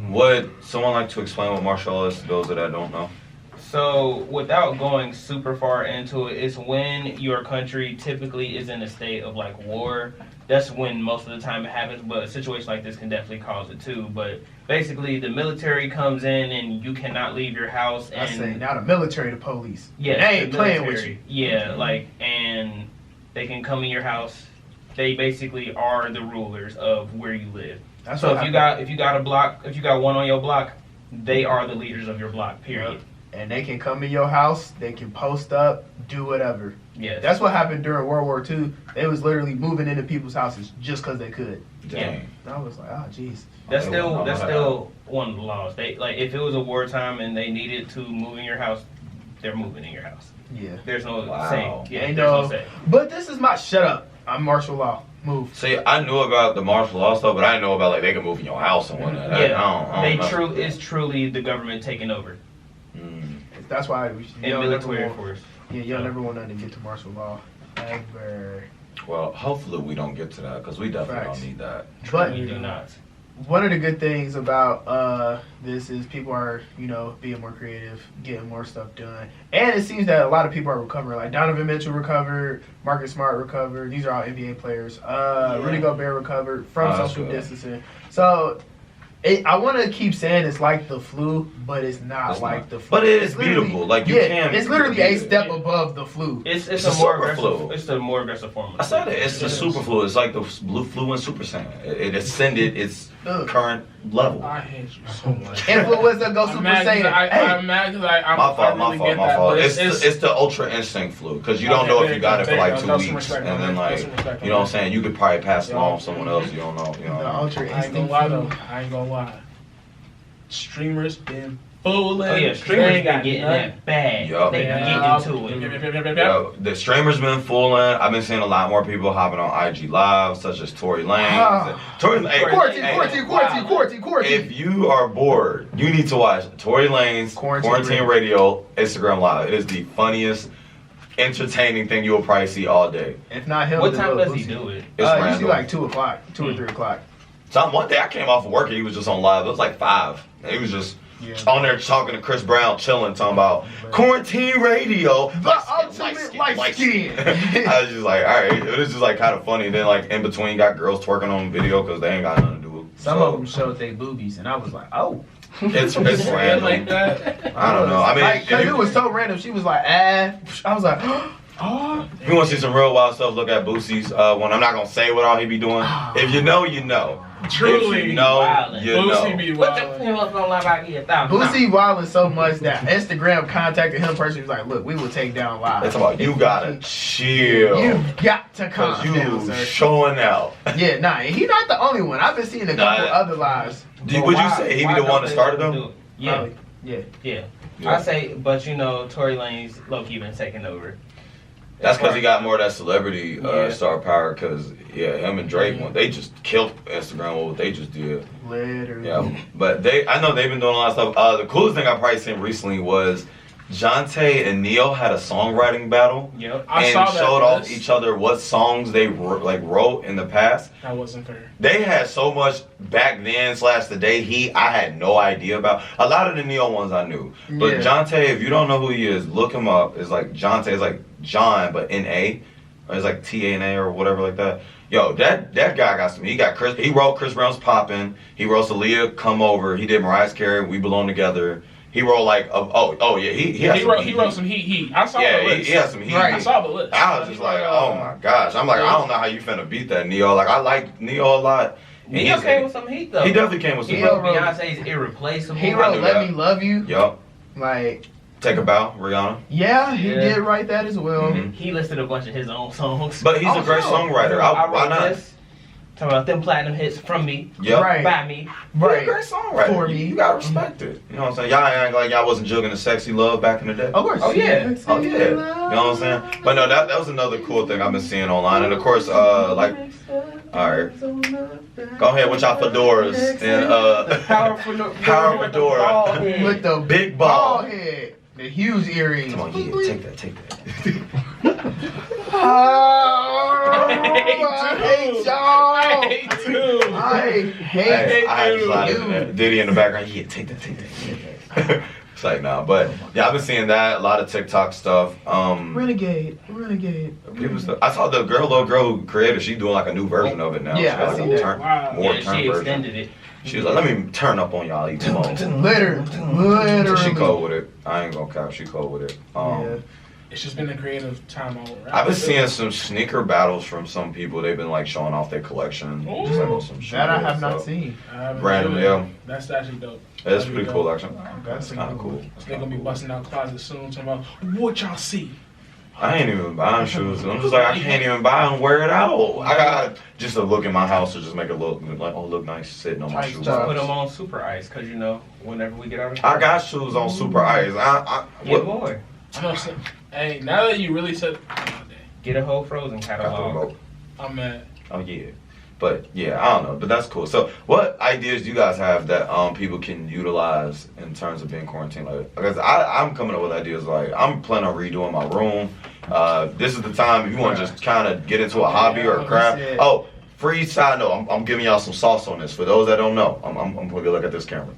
[SPEAKER 3] Would someone like to explain what martial law is to those that don't know?
[SPEAKER 2] So, without going super far into it, it's when your country typically is in a state of like war. That's when most of the time it happens, but a situation like this can definitely cause it too. But basically, the military comes in and you cannot leave your house.
[SPEAKER 1] I
[SPEAKER 2] And
[SPEAKER 1] say now the military, the police.
[SPEAKER 2] yeah,
[SPEAKER 1] they ain't
[SPEAKER 2] the
[SPEAKER 1] playing with
[SPEAKER 2] military.
[SPEAKER 1] you.
[SPEAKER 2] Yeah, like, and they can come in your house. They basically are the rulers of where you live.
[SPEAKER 1] That's
[SPEAKER 2] So
[SPEAKER 1] what
[SPEAKER 2] if you got a block, if you got one on your block, they are the leaders of your block. Period.
[SPEAKER 1] and they can come in your house, they can post up, do whatever.
[SPEAKER 2] Yes.
[SPEAKER 1] That's what happened during World War II. They was literally moving into people's houses just because they could.
[SPEAKER 3] Dang.
[SPEAKER 1] And I was like, oh, jeez.
[SPEAKER 2] That's
[SPEAKER 3] They wouldn't know
[SPEAKER 2] still one of the laws. They like if it was a wartime and they needed to move in your house, they're moving in your house.
[SPEAKER 1] Yeah.
[SPEAKER 2] There's no
[SPEAKER 3] Wow.
[SPEAKER 2] say. Yeah,
[SPEAKER 1] Ain't
[SPEAKER 2] there's no
[SPEAKER 1] no-
[SPEAKER 2] say.
[SPEAKER 1] But this is my shut up. I'm martial law. Move.
[SPEAKER 3] See, I knew about the martial law stuff, but I didn't know about like they can move in your house and whatnot. I don't know.
[SPEAKER 2] It's truly the government taking over
[SPEAKER 3] Mm.
[SPEAKER 1] That's why we
[SPEAKER 2] and
[SPEAKER 1] y'all
[SPEAKER 2] military
[SPEAKER 1] never want,
[SPEAKER 2] force.
[SPEAKER 1] yeah, y'all never want nothing to get to martial law ever.
[SPEAKER 3] Well, hopefully we don't get to that because we definitely
[SPEAKER 1] Facts.
[SPEAKER 3] don't need that.
[SPEAKER 1] But
[SPEAKER 2] We do not.
[SPEAKER 1] one of the good things about this is people are, being more creative, getting more stuff done. And it seems that a lot of people are recovering. Like Donovan Mitchell recovered, Marcus Smart recovered. These are all NBA players. Rudy Gobert recovered from
[SPEAKER 3] Oh, that's
[SPEAKER 1] social
[SPEAKER 3] good.
[SPEAKER 1] distancing. So I want to keep saying it's like the flu, but it's not
[SPEAKER 3] It's
[SPEAKER 1] like
[SPEAKER 3] not.
[SPEAKER 1] the flu.
[SPEAKER 3] But it is
[SPEAKER 1] It's literally-
[SPEAKER 3] beautiful. Like, you
[SPEAKER 1] yeah,
[SPEAKER 3] can
[SPEAKER 1] It's literally
[SPEAKER 3] beat
[SPEAKER 1] a
[SPEAKER 3] it.
[SPEAKER 1] step above the flu.
[SPEAKER 2] It's
[SPEAKER 3] It's
[SPEAKER 2] a
[SPEAKER 3] a
[SPEAKER 2] more
[SPEAKER 3] super
[SPEAKER 2] aggressive.
[SPEAKER 3] flu.
[SPEAKER 2] It's the more aggressive form.
[SPEAKER 3] I said it. It's the super flu. It's like the blue flu and Super Saiyan. It ascended its
[SPEAKER 1] Ugh.
[SPEAKER 3] current level.
[SPEAKER 4] I hate you so much.
[SPEAKER 1] Influenza go Super
[SPEAKER 4] I'm mad 'cause
[SPEAKER 1] Saiyan.
[SPEAKER 4] I'm mad because I
[SPEAKER 3] My fault,
[SPEAKER 4] really
[SPEAKER 3] my fault,
[SPEAKER 4] get
[SPEAKER 3] my
[SPEAKER 4] that,
[SPEAKER 3] fault.
[SPEAKER 4] but
[SPEAKER 3] It's the Ultra Instinct flu because you don't
[SPEAKER 4] Okay,
[SPEAKER 3] know
[SPEAKER 4] there
[SPEAKER 3] if you
[SPEAKER 4] you
[SPEAKER 3] got
[SPEAKER 4] go,
[SPEAKER 3] it for
[SPEAKER 4] there you
[SPEAKER 3] like
[SPEAKER 4] go.
[SPEAKER 3] 2
[SPEAKER 4] Throw some
[SPEAKER 3] weeks,
[SPEAKER 4] respect
[SPEAKER 3] and
[SPEAKER 4] on
[SPEAKER 3] then
[SPEAKER 4] that.
[SPEAKER 3] like
[SPEAKER 4] Throw some respect
[SPEAKER 3] you know
[SPEAKER 4] on
[SPEAKER 3] what I'm saying. You could probably pass it
[SPEAKER 4] Yo.
[SPEAKER 3] on to someone else. You don't know. You
[SPEAKER 1] The
[SPEAKER 3] know.
[SPEAKER 1] Ultra
[SPEAKER 4] I ain't gonna
[SPEAKER 1] Instinct
[SPEAKER 4] lie
[SPEAKER 1] flu.
[SPEAKER 4] though. I ain't gonna lie. Streamers been fooling.
[SPEAKER 2] Oh yeah,
[SPEAKER 4] They
[SPEAKER 2] streamers
[SPEAKER 4] ain't
[SPEAKER 2] been
[SPEAKER 4] got
[SPEAKER 2] getting
[SPEAKER 4] nothing.
[SPEAKER 2] that bad.
[SPEAKER 3] Yup.
[SPEAKER 2] They
[SPEAKER 4] Yeah.
[SPEAKER 2] get into it.
[SPEAKER 3] Yo, the streamers been fooling. I've been seeing a lot more people hopping on IG Live, such as Tory Lanez.
[SPEAKER 1] Ah.
[SPEAKER 3] Tory, hey,
[SPEAKER 1] Quarantine,
[SPEAKER 3] hey,
[SPEAKER 1] quarantine.
[SPEAKER 3] If you are bored, you need to watch Tory Lanez Quarantine Radio Instagram Live. It is the funniest, entertaining thing you will probably see all day.
[SPEAKER 1] If not him,
[SPEAKER 2] What
[SPEAKER 1] then
[SPEAKER 2] time
[SPEAKER 1] Lil
[SPEAKER 2] does he
[SPEAKER 1] Boosie.
[SPEAKER 2] do it?
[SPEAKER 3] It's
[SPEAKER 1] Usually
[SPEAKER 3] random.
[SPEAKER 1] like 2 o'clock, 2 or 3 o'clock.
[SPEAKER 3] One day I came off of work and he was just on live. It was like 5. And he was just on there talking to Chris Brown, chilling, talking about Quarantine Radio.
[SPEAKER 1] The ultimate light skin.
[SPEAKER 3] I was just like, all right. It was just like kind of funny. Then like in between, got girls twerking on video because they ain't got nothing to do.
[SPEAKER 5] Some
[SPEAKER 3] So,
[SPEAKER 5] of them showed their boobies, and I was like, oh.
[SPEAKER 3] It's
[SPEAKER 4] Yeah,
[SPEAKER 3] random.
[SPEAKER 4] like that.
[SPEAKER 3] I don't know. I mean,
[SPEAKER 1] Like, cause
[SPEAKER 3] if
[SPEAKER 1] it
[SPEAKER 3] you,
[SPEAKER 1] was so random. She was like, I was like, oh.
[SPEAKER 3] if you want to see some real wild stuff, look at Boosie's one. I'm not gonna say what all he be doing. If you know, you know.
[SPEAKER 4] Truly.
[SPEAKER 3] If you know,
[SPEAKER 2] Wildin'.
[SPEAKER 3] you
[SPEAKER 4] Boosie
[SPEAKER 3] know.
[SPEAKER 4] be
[SPEAKER 2] What the
[SPEAKER 4] wild.
[SPEAKER 2] hell don't lie about here? $1,000.
[SPEAKER 1] Boosie wilding so much that Instagram contacted him personally. Was like, look, we will take down live.
[SPEAKER 3] It's about you gotta chill.
[SPEAKER 1] You got to calm
[SPEAKER 3] Cause
[SPEAKER 1] down,
[SPEAKER 3] you
[SPEAKER 1] sir.
[SPEAKER 3] showing out.
[SPEAKER 1] Yeah, nah, he not the only one. I've been seeing a couple
[SPEAKER 3] Nah.
[SPEAKER 1] other lives.
[SPEAKER 3] Would you say he be the one that started them?
[SPEAKER 2] Yeah,
[SPEAKER 1] Probably. Yeah.
[SPEAKER 2] yeah.
[SPEAKER 3] Yeah.
[SPEAKER 2] I say, but you know, Tory Lanez low-key been taking over.
[SPEAKER 3] That's because he got more of that celebrity
[SPEAKER 2] Yeah.
[SPEAKER 3] star power. Because yeah, him and Drake, they just killed Instagram with what they just did.
[SPEAKER 1] Literally.
[SPEAKER 3] Yeah, but I know they've been doing a lot of stuff. The coolest thing I probably seen recently was Jonte and Neo had a songwriting battle
[SPEAKER 2] Yep.
[SPEAKER 4] I
[SPEAKER 3] and
[SPEAKER 4] saw that
[SPEAKER 3] showed off
[SPEAKER 4] list.
[SPEAKER 3] each other what songs they wrote in the past.
[SPEAKER 4] That wasn't fair.
[SPEAKER 3] They had so much back then / today I had no idea about. A lot of the Neo ones I knew. But
[SPEAKER 1] Yeah.
[SPEAKER 3] Jonte, if you don't know who he is, look him up. It's like Jonte, it's like John but N-A. Or it's like T-A-N-A or whatever like that. Yo, that guy got some. He wrote Chris Brown's Poppin'. He wrote Aaliyah Come Over. He did Mariah Carey We Belong Together. He wrote like yeah,
[SPEAKER 4] He wrote some heat. I saw the
[SPEAKER 3] Yeah,
[SPEAKER 4] list.
[SPEAKER 3] he has some heat.
[SPEAKER 1] Right.
[SPEAKER 4] I saw the list.
[SPEAKER 3] I was just like, oh my gosh. I'm like, I don't know how you finna beat that Neo. Like, I like Neo a lot.
[SPEAKER 2] Neo came with some heat though.
[SPEAKER 3] He definitely came with some
[SPEAKER 2] He
[SPEAKER 3] heat.
[SPEAKER 2] wrote Beyonce's Irreplaceable.
[SPEAKER 1] He
[SPEAKER 3] I
[SPEAKER 1] wrote
[SPEAKER 3] knew
[SPEAKER 1] Let
[SPEAKER 3] that.
[SPEAKER 1] Me Love You.
[SPEAKER 3] Yup.
[SPEAKER 1] Like,
[SPEAKER 3] Take a Bow, Rihanna.
[SPEAKER 1] yeah, he
[SPEAKER 2] Yeah.
[SPEAKER 1] did write that as well.
[SPEAKER 3] Mhm.
[SPEAKER 2] He listed a bunch of his own songs.
[SPEAKER 3] But he's a great
[SPEAKER 1] Also,
[SPEAKER 3] songwriter.
[SPEAKER 2] I
[SPEAKER 3] Why
[SPEAKER 2] wrote
[SPEAKER 3] not?
[SPEAKER 2] this. Talking about them platinum hits from me,
[SPEAKER 3] Yep.
[SPEAKER 1] Right.
[SPEAKER 2] by me.
[SPEAKER 3] He's a
[SPEAKER 1] Right.
[SPEAKER 3] great songwriter.
[SPEAKER 1] For
[SPEAKER 3] You-
[SPEAKER 1] me.
[SPEAKER 3] You gotta respect it. You know what I'm saying? Y'all ain't like y'all wasn't jugging the sexy love back in the day.
[SPEAKER 1] Of course.
[SPEAKER 2] Oh, yeah.
[SPEAKER 3] Oh yeah. You know what I'm saying? But no, that was another cool thing I've been seeing online. And of course, like, alright. Go ahead with y'all fedoras and
[SPEAKER 2] Power Fedora.
[SPEAKER 3] Power Fedora.
[SPEAKER 1] With the
[SPEAKER 3] Big
[SPEAKER 1] ball
[SPEAKER 3] ball.
[SPEAKER 1] head. The huge earrings.
[SPEAKER 3] Come on, yeah, take that.
[SPEAKER 1] Oh, I hate y'all.
[SPEAKER 4] I hate too.
[SPEAKER 1] I
[SPEAKER 3] Hey,
[SPEAKER 1] hate
[SPEAKER 3] I had
[SPEAKER 4] you.
[SPEAKER 3] slide in there. Diddy in the background. Yeah, take that. It's like, nah, but yeah, I've been seeing that, a lot of TikTok stuff.
[SPEAKER 1] Renegade.
[SPEAKER 3] People stuff. I saw the little girl who created, she doing like a new version of it now.
[SPEAKER 1] Yeah,
[SPEAKER 3] She got,
[SPEAKER 1] I
[SPEAKER 3] like,
[SPEAKER 1] seen
[SPEAKER 3] a
[SPEAKER 1] that.
[SPEAKER 3] turn,
[SPEAKER 4] Wow.
[SPEAKER 3] more
[SPEAKER 2] Yeah,
[SPEAKER 3] turn
[SPEAKER 2] she
[SPEAKER 3] version.
[SPEAKER 2] extended it.
[SPEAKER 3] She was like, let me turn up on y'all even more.
[SPEAKER 1] Literally.
[SPEAKER 3] She cold with it. I ain't gonna cap, she cold with it.
[SPEAKER 1] Yeah.
[SPEAKER 4] It's just been a creative time all around.
[SPEAKER 3] I've been seeing some sneaker battles from some people. They've been like showing off their collection.
[SPEAKER 4] Ooh.
[SPEAKER 3] Just like on some
[SPEAKER 1] That I
[SPEAKER 3] shit,
[SPEAKER 1] have not
[SPEAKER 3] so.
[SPEAKER 1] seen.
[SPEAKER 3] Random, yeah.
[SPEAKER 4] That's actually dope.
[SPEAKER 3] It's pretty cool, actually.
[SPEAKER 1] That's
[SPEAKER 3] Kind of cool.
[SPEAKER 4] They're gonna be busting out closets soon. Talking about what y'all see.
[SPEAKER 3] I ain't even buying shoes. I'm just like, I can't even buy and wear it out. I got just to look in my house to just make it look like, oh, look nice sitting on my
[SPEAKER 1] Tight
[SPEAKER 3] shoes.
[SPEAKER 1] stuff.
[SPEAKER 2] Put them on super ice, cause you know whenever we get out of
[SPEAKER 3] I got shoes on super ice.
[SPEAKER 2] yeah,
[SPEAKER 3] What?
[SPEAKER 2] boy.
[SPEAKER 4] I'm not saying. Hey, now that you really said,
[SPEAKER 2] Get a whole Frozen
[SPEAKER 3] Got the
[SPEAKER 2] catalog.
[SPEAKER 3] remote.
[SPEAKER 4] I'm mad.
[SPEAKER 3] Oh yeah, but yeah, I don't know, but that's cool. So, what ideas do you guys have that people can utilize in terms of being quarantined? Like, because I'm coming up with ideas like I'm planning on redoing my room. This is the time if you want to just kind of get into a hobby or a craft. Oh, free side note, I'm giving y'all some sauce on this. For those that don't know, I'm gonna go look at this camera.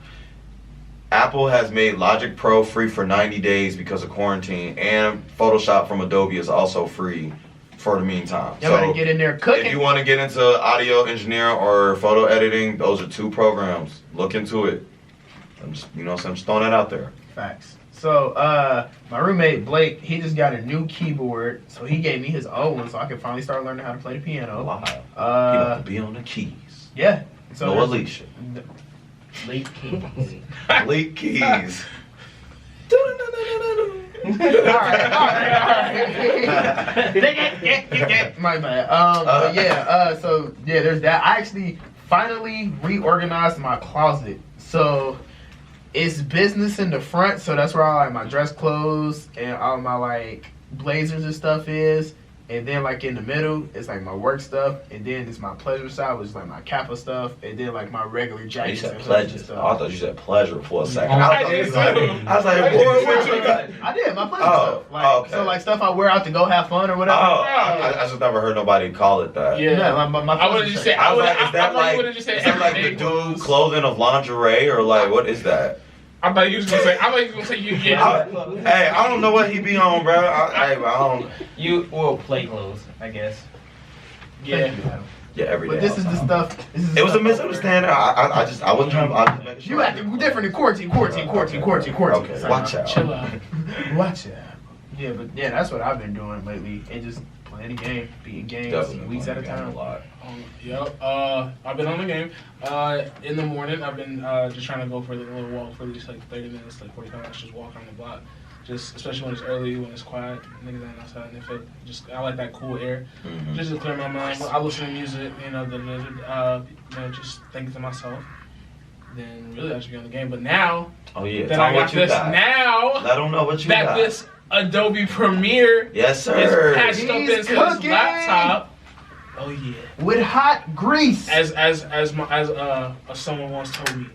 [SPEAKER 3] Apple has made Logic Pro free for 90 days because of quarantine, and Photoshop from Adobe is also free for the meantime.
[SPEAKER 1] Y'all better get in there cooking.
[SPEAKER 3] If you want to get into audio engineering or photo editing, those are 2 programs. Look into it. I'm just, I'm just throwing that out there.
[SPEAKER 1] Facts. So, my roommate Blake, he just got a new keyboard, so he gave me his old one, so I can finally start learning how to play the piano.
[SPEAKER 3] Wow. He about to be on the keys.
[SPEAKER 1] Yeah. So
[SPEAKER 3] No Alicia.
[SPEAKER 2] Leak keys.
[SPEAKER 3] Leak keys.
[SPEAKER 1] alright. My bad. But yeah, so yeah, there's that. I actually finally reorganized my closet. So it's business in the front, so that's where all like my dress clothes and all my like blazers and stuff is. And then like in the middle, it's like my work stuff, and then it's my pleasure side, which is like my Kappa stuff, and then like my regular
[SPEAKER 3] You
[SPEAKER 1] jackets
[SPEAKER 3] said
[SPEAKER 1] and
[SPEAKER 3] pleasure.
[SPEAKER 1] stuff.
[SPEAKER 3] Oh, I thought you said pleasure for a second.
[SPEAKER 4] I did
[SPEAKER 3] I was like, boy, what you got?
[SPEAKER 1] I did my pleasure
[SPEAKER 3] Oh,
[SPEAKER 1] stuff. Like,
[SPEAKER 3] okay.
[SPEAKER 1] So like stuff I wear out to go have fun or
[SPEAKER 3] Oh,
[SPEAKER 1] whatever.
[SPEAKER 3] I just never heard nobody call it that.
[SPEAKER 4] Yeah.
[SPEAKER 1] Yeah, my
[SPEAKER 4] I would have
[SPEAKER 1] pleasure
[SPEAKER 4] just
[SPEAKER 1] shirt.
[SPEAKER 4] said.
[SPEAKER 3] I was like,
[SPEAKER 4] I
[SPEAKER 3] is that
[SPEAKER 4] thought
[SPEAKER 3] like,
[SPEAKER 4] you would have just said
[SPEAKER 3] is that like the
[SPEAKER 4] everyday
[SPEAKER 3] dude
[SPEAKER 4] clothes.
[SPEAKER 3] clothing of lingerie or like what is that?
[SPEAKER 4] I thought you was gonna say. I thought you was gonna say you. Yeah.
[SPEAKER 3] Hey, I don't know what he be on, bro. I don't.
[SPEAKER 2] You will play clothes, I guess.
[SPEAKER 4] Yeah.
[SPEAKER 3] Yeah, every day.
[SPEAKER 1] But this is the stuff. This is the
[SPEAKER 3] It was a
[SPEAKER 1] stuff I wear.
[SPEAKER 3] misunderstanding. I wasn't trying to. I was making sure.
[SPEAKER 1] You acting different in quarantine.
[SPEAKER 3] Okay, watch out.
[SPEAKER 4] Chill out.
[SPEAKER 1] Watch out. Yeah, but yeah, that's what I've been doing lately, and just playing the game, beating games,
[SPEAKER 3] Definitely
[SPEAKER 1] weeks at a
[SPEAKER 3] playing the game
[SPEAKER 1] time.
[SPEAKER 3] a lot.
[SPEAKER 4] Yep. I've been on the game. In the morning, I've been just trying to go for a little walk for at least like 30 minutes, like 45 minutes, just walk around the block. Just especially when it's early, when it's quiet, niggas ain't outside, and it feel just I like that cool air.
[SPEAKER 3] Mhm.
[SPEAKER 4] Just to clear my mind. I listen to music, just thinking to myself. Then really I should be on the game. But now
[SPEAKER 3] Oh yeah.
[SPEAKER 4] that
[SPEAKER 3] Tell
[SPEAKER 4] I
[SPEAKER 3] me
[SPEAKER 4] got
[SPEAKER 3] what you
[SPEAKER 4] this
[SPEAKER 3] got.
[SPEAKER 4] now,
[SPEAKER 3] Let them know what you
[SPEAKER 4] that
[SPEAKER 3] got.
[SPEAKER 4] this Adobe Premiere
[SPEAKER 3] Yes,
[SPEAKER 4] is
[SPEAKER 3] sir.
[SPEAKER 4] patched up
[SPEAKER 1] He's
[SPEAKER 4] into this
[SPEAKER 1] cooking.
[SPEAKER 4] laptop. Oh yeah.
[SPEAKER 1] With hot grease.
[SPEAKER 4] As someone once told me,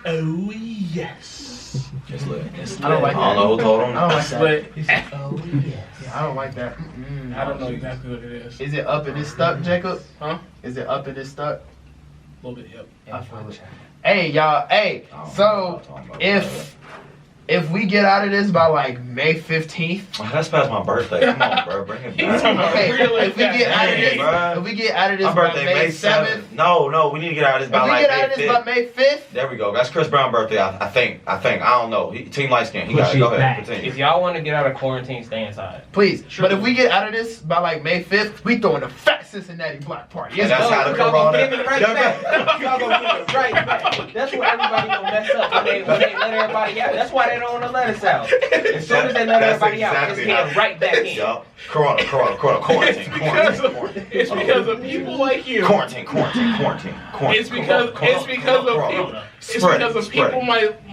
[SPEAKER 4] oh yes.
[SPEAKER 3] It's lit.
[SPEAKER 4] It's
[SPEAKER 1] I don't
[SPEAKER 4] lit.
[SPEAKER 1] like
[SPEAKER 3] I don't know who told him.
[SPEAKER 1] I don't like
[SPEAKER 4] It's
[SPEAKER 1] that.
[SPEAKER 4] lit.
[SPEAKER 1] Oh yes. Yeah, I don't like that. Mm-mm.
[SPEAKER 4] I don't know exactly what it is.
[SPEAKER 1] Is it up and it's stuck, Jacob?
[SPEAKER 4] Huh?
[SPEAKER 1] Is it up and it's stuck?
[SPEAKER 4] A little bit, yep.
[SPEAKER 1] I feel it. Hey y'all. Hey.
[SPEAKER 3] I don't know
[SPEAKER 1] So
[SPEAKER 3] what I'm talking about.
[SPEAKER 1] if we get out of this by like May 15th.
[SPEAKER 3] Oh, that's past my birthday. Come on, bro. Bring it
[SPEAKER 4] He's talking about
[SPEAKER 3] back.
[SPEAKER 1] Okay,
[SPEAKER 4] really
[SPEAKER 1] if we get out of
[SPEAKER 3] Dang,
[SPEAKER 1] this,
[SPEAKER 3] bruh.
[SPEAKER 1] if we get out of this
[SPEAKER 3] My
[SPEAKER 1] by
[SPEAKER 3] birthday,
[SPEAKER 1] May
[SPEAKER 3] May
[SPEAKER 1] 7th,
[SPEAKER 3] 7th. No, we need to get out of this
[SPEAKER 1] if
[SPEAKER 3] by
[SPEAKER 1] we
[SPEAKER 3] like
[SPEAKER 1] get out of
[SPEAKER 3] May
[SPEAKER 1] this
[SPEAKER 3] 5th.
[SPEAKER 1] by May 5th,
[SPEAKER 3] There we go. That's Chris Brown's birthday, I think. I don't know. Team Light Skin. He got
[SPEAKER 5] Push
[SPEAKER 3] it. Go
[SPEAKER 5] it
[SPEAKER 3] ahead.
[SPEAKER 5] back.
[SPEAKER 3] Continue.
[SPEAKER 2] If y'all want to get out of quarantine, stay inside.
[SPEAKER 1] please.
[SPEAKER 2] Sure.
[SPEAKER 1] But if we get out of this by like May 5th, we throwing a fat Cincinnati block party.
[SPEAKER 3] And
[SPEAKER 1] It's
[SPEAKER 3] that's
[SPEAKER 1] go.
[SPEAKER 3] how the
[SPEAKER 2] Y'all gonna
[SPEAKER 3] corona.
[SPEAKER 2] give it right back. Y'all gonna give it right back. That's where everybody gonna mess up when they let everybody out. That's why they don't want to let us out. As soon as they let
[SPEAKER 3] That's
[SPEAKER 2] everybody out, it's
[SPEAKER 3] exactly
[SPEAKER 2] getting
[SPEAKER 3] how-
[SPEAKER 2] right back in.
[SPEAKER 3] Yup. Quarantine.
[SPEAKER 4] It's because of people like you.
[SPEAKER 3] Quarantine.
[SPEAKER 4] It's because of people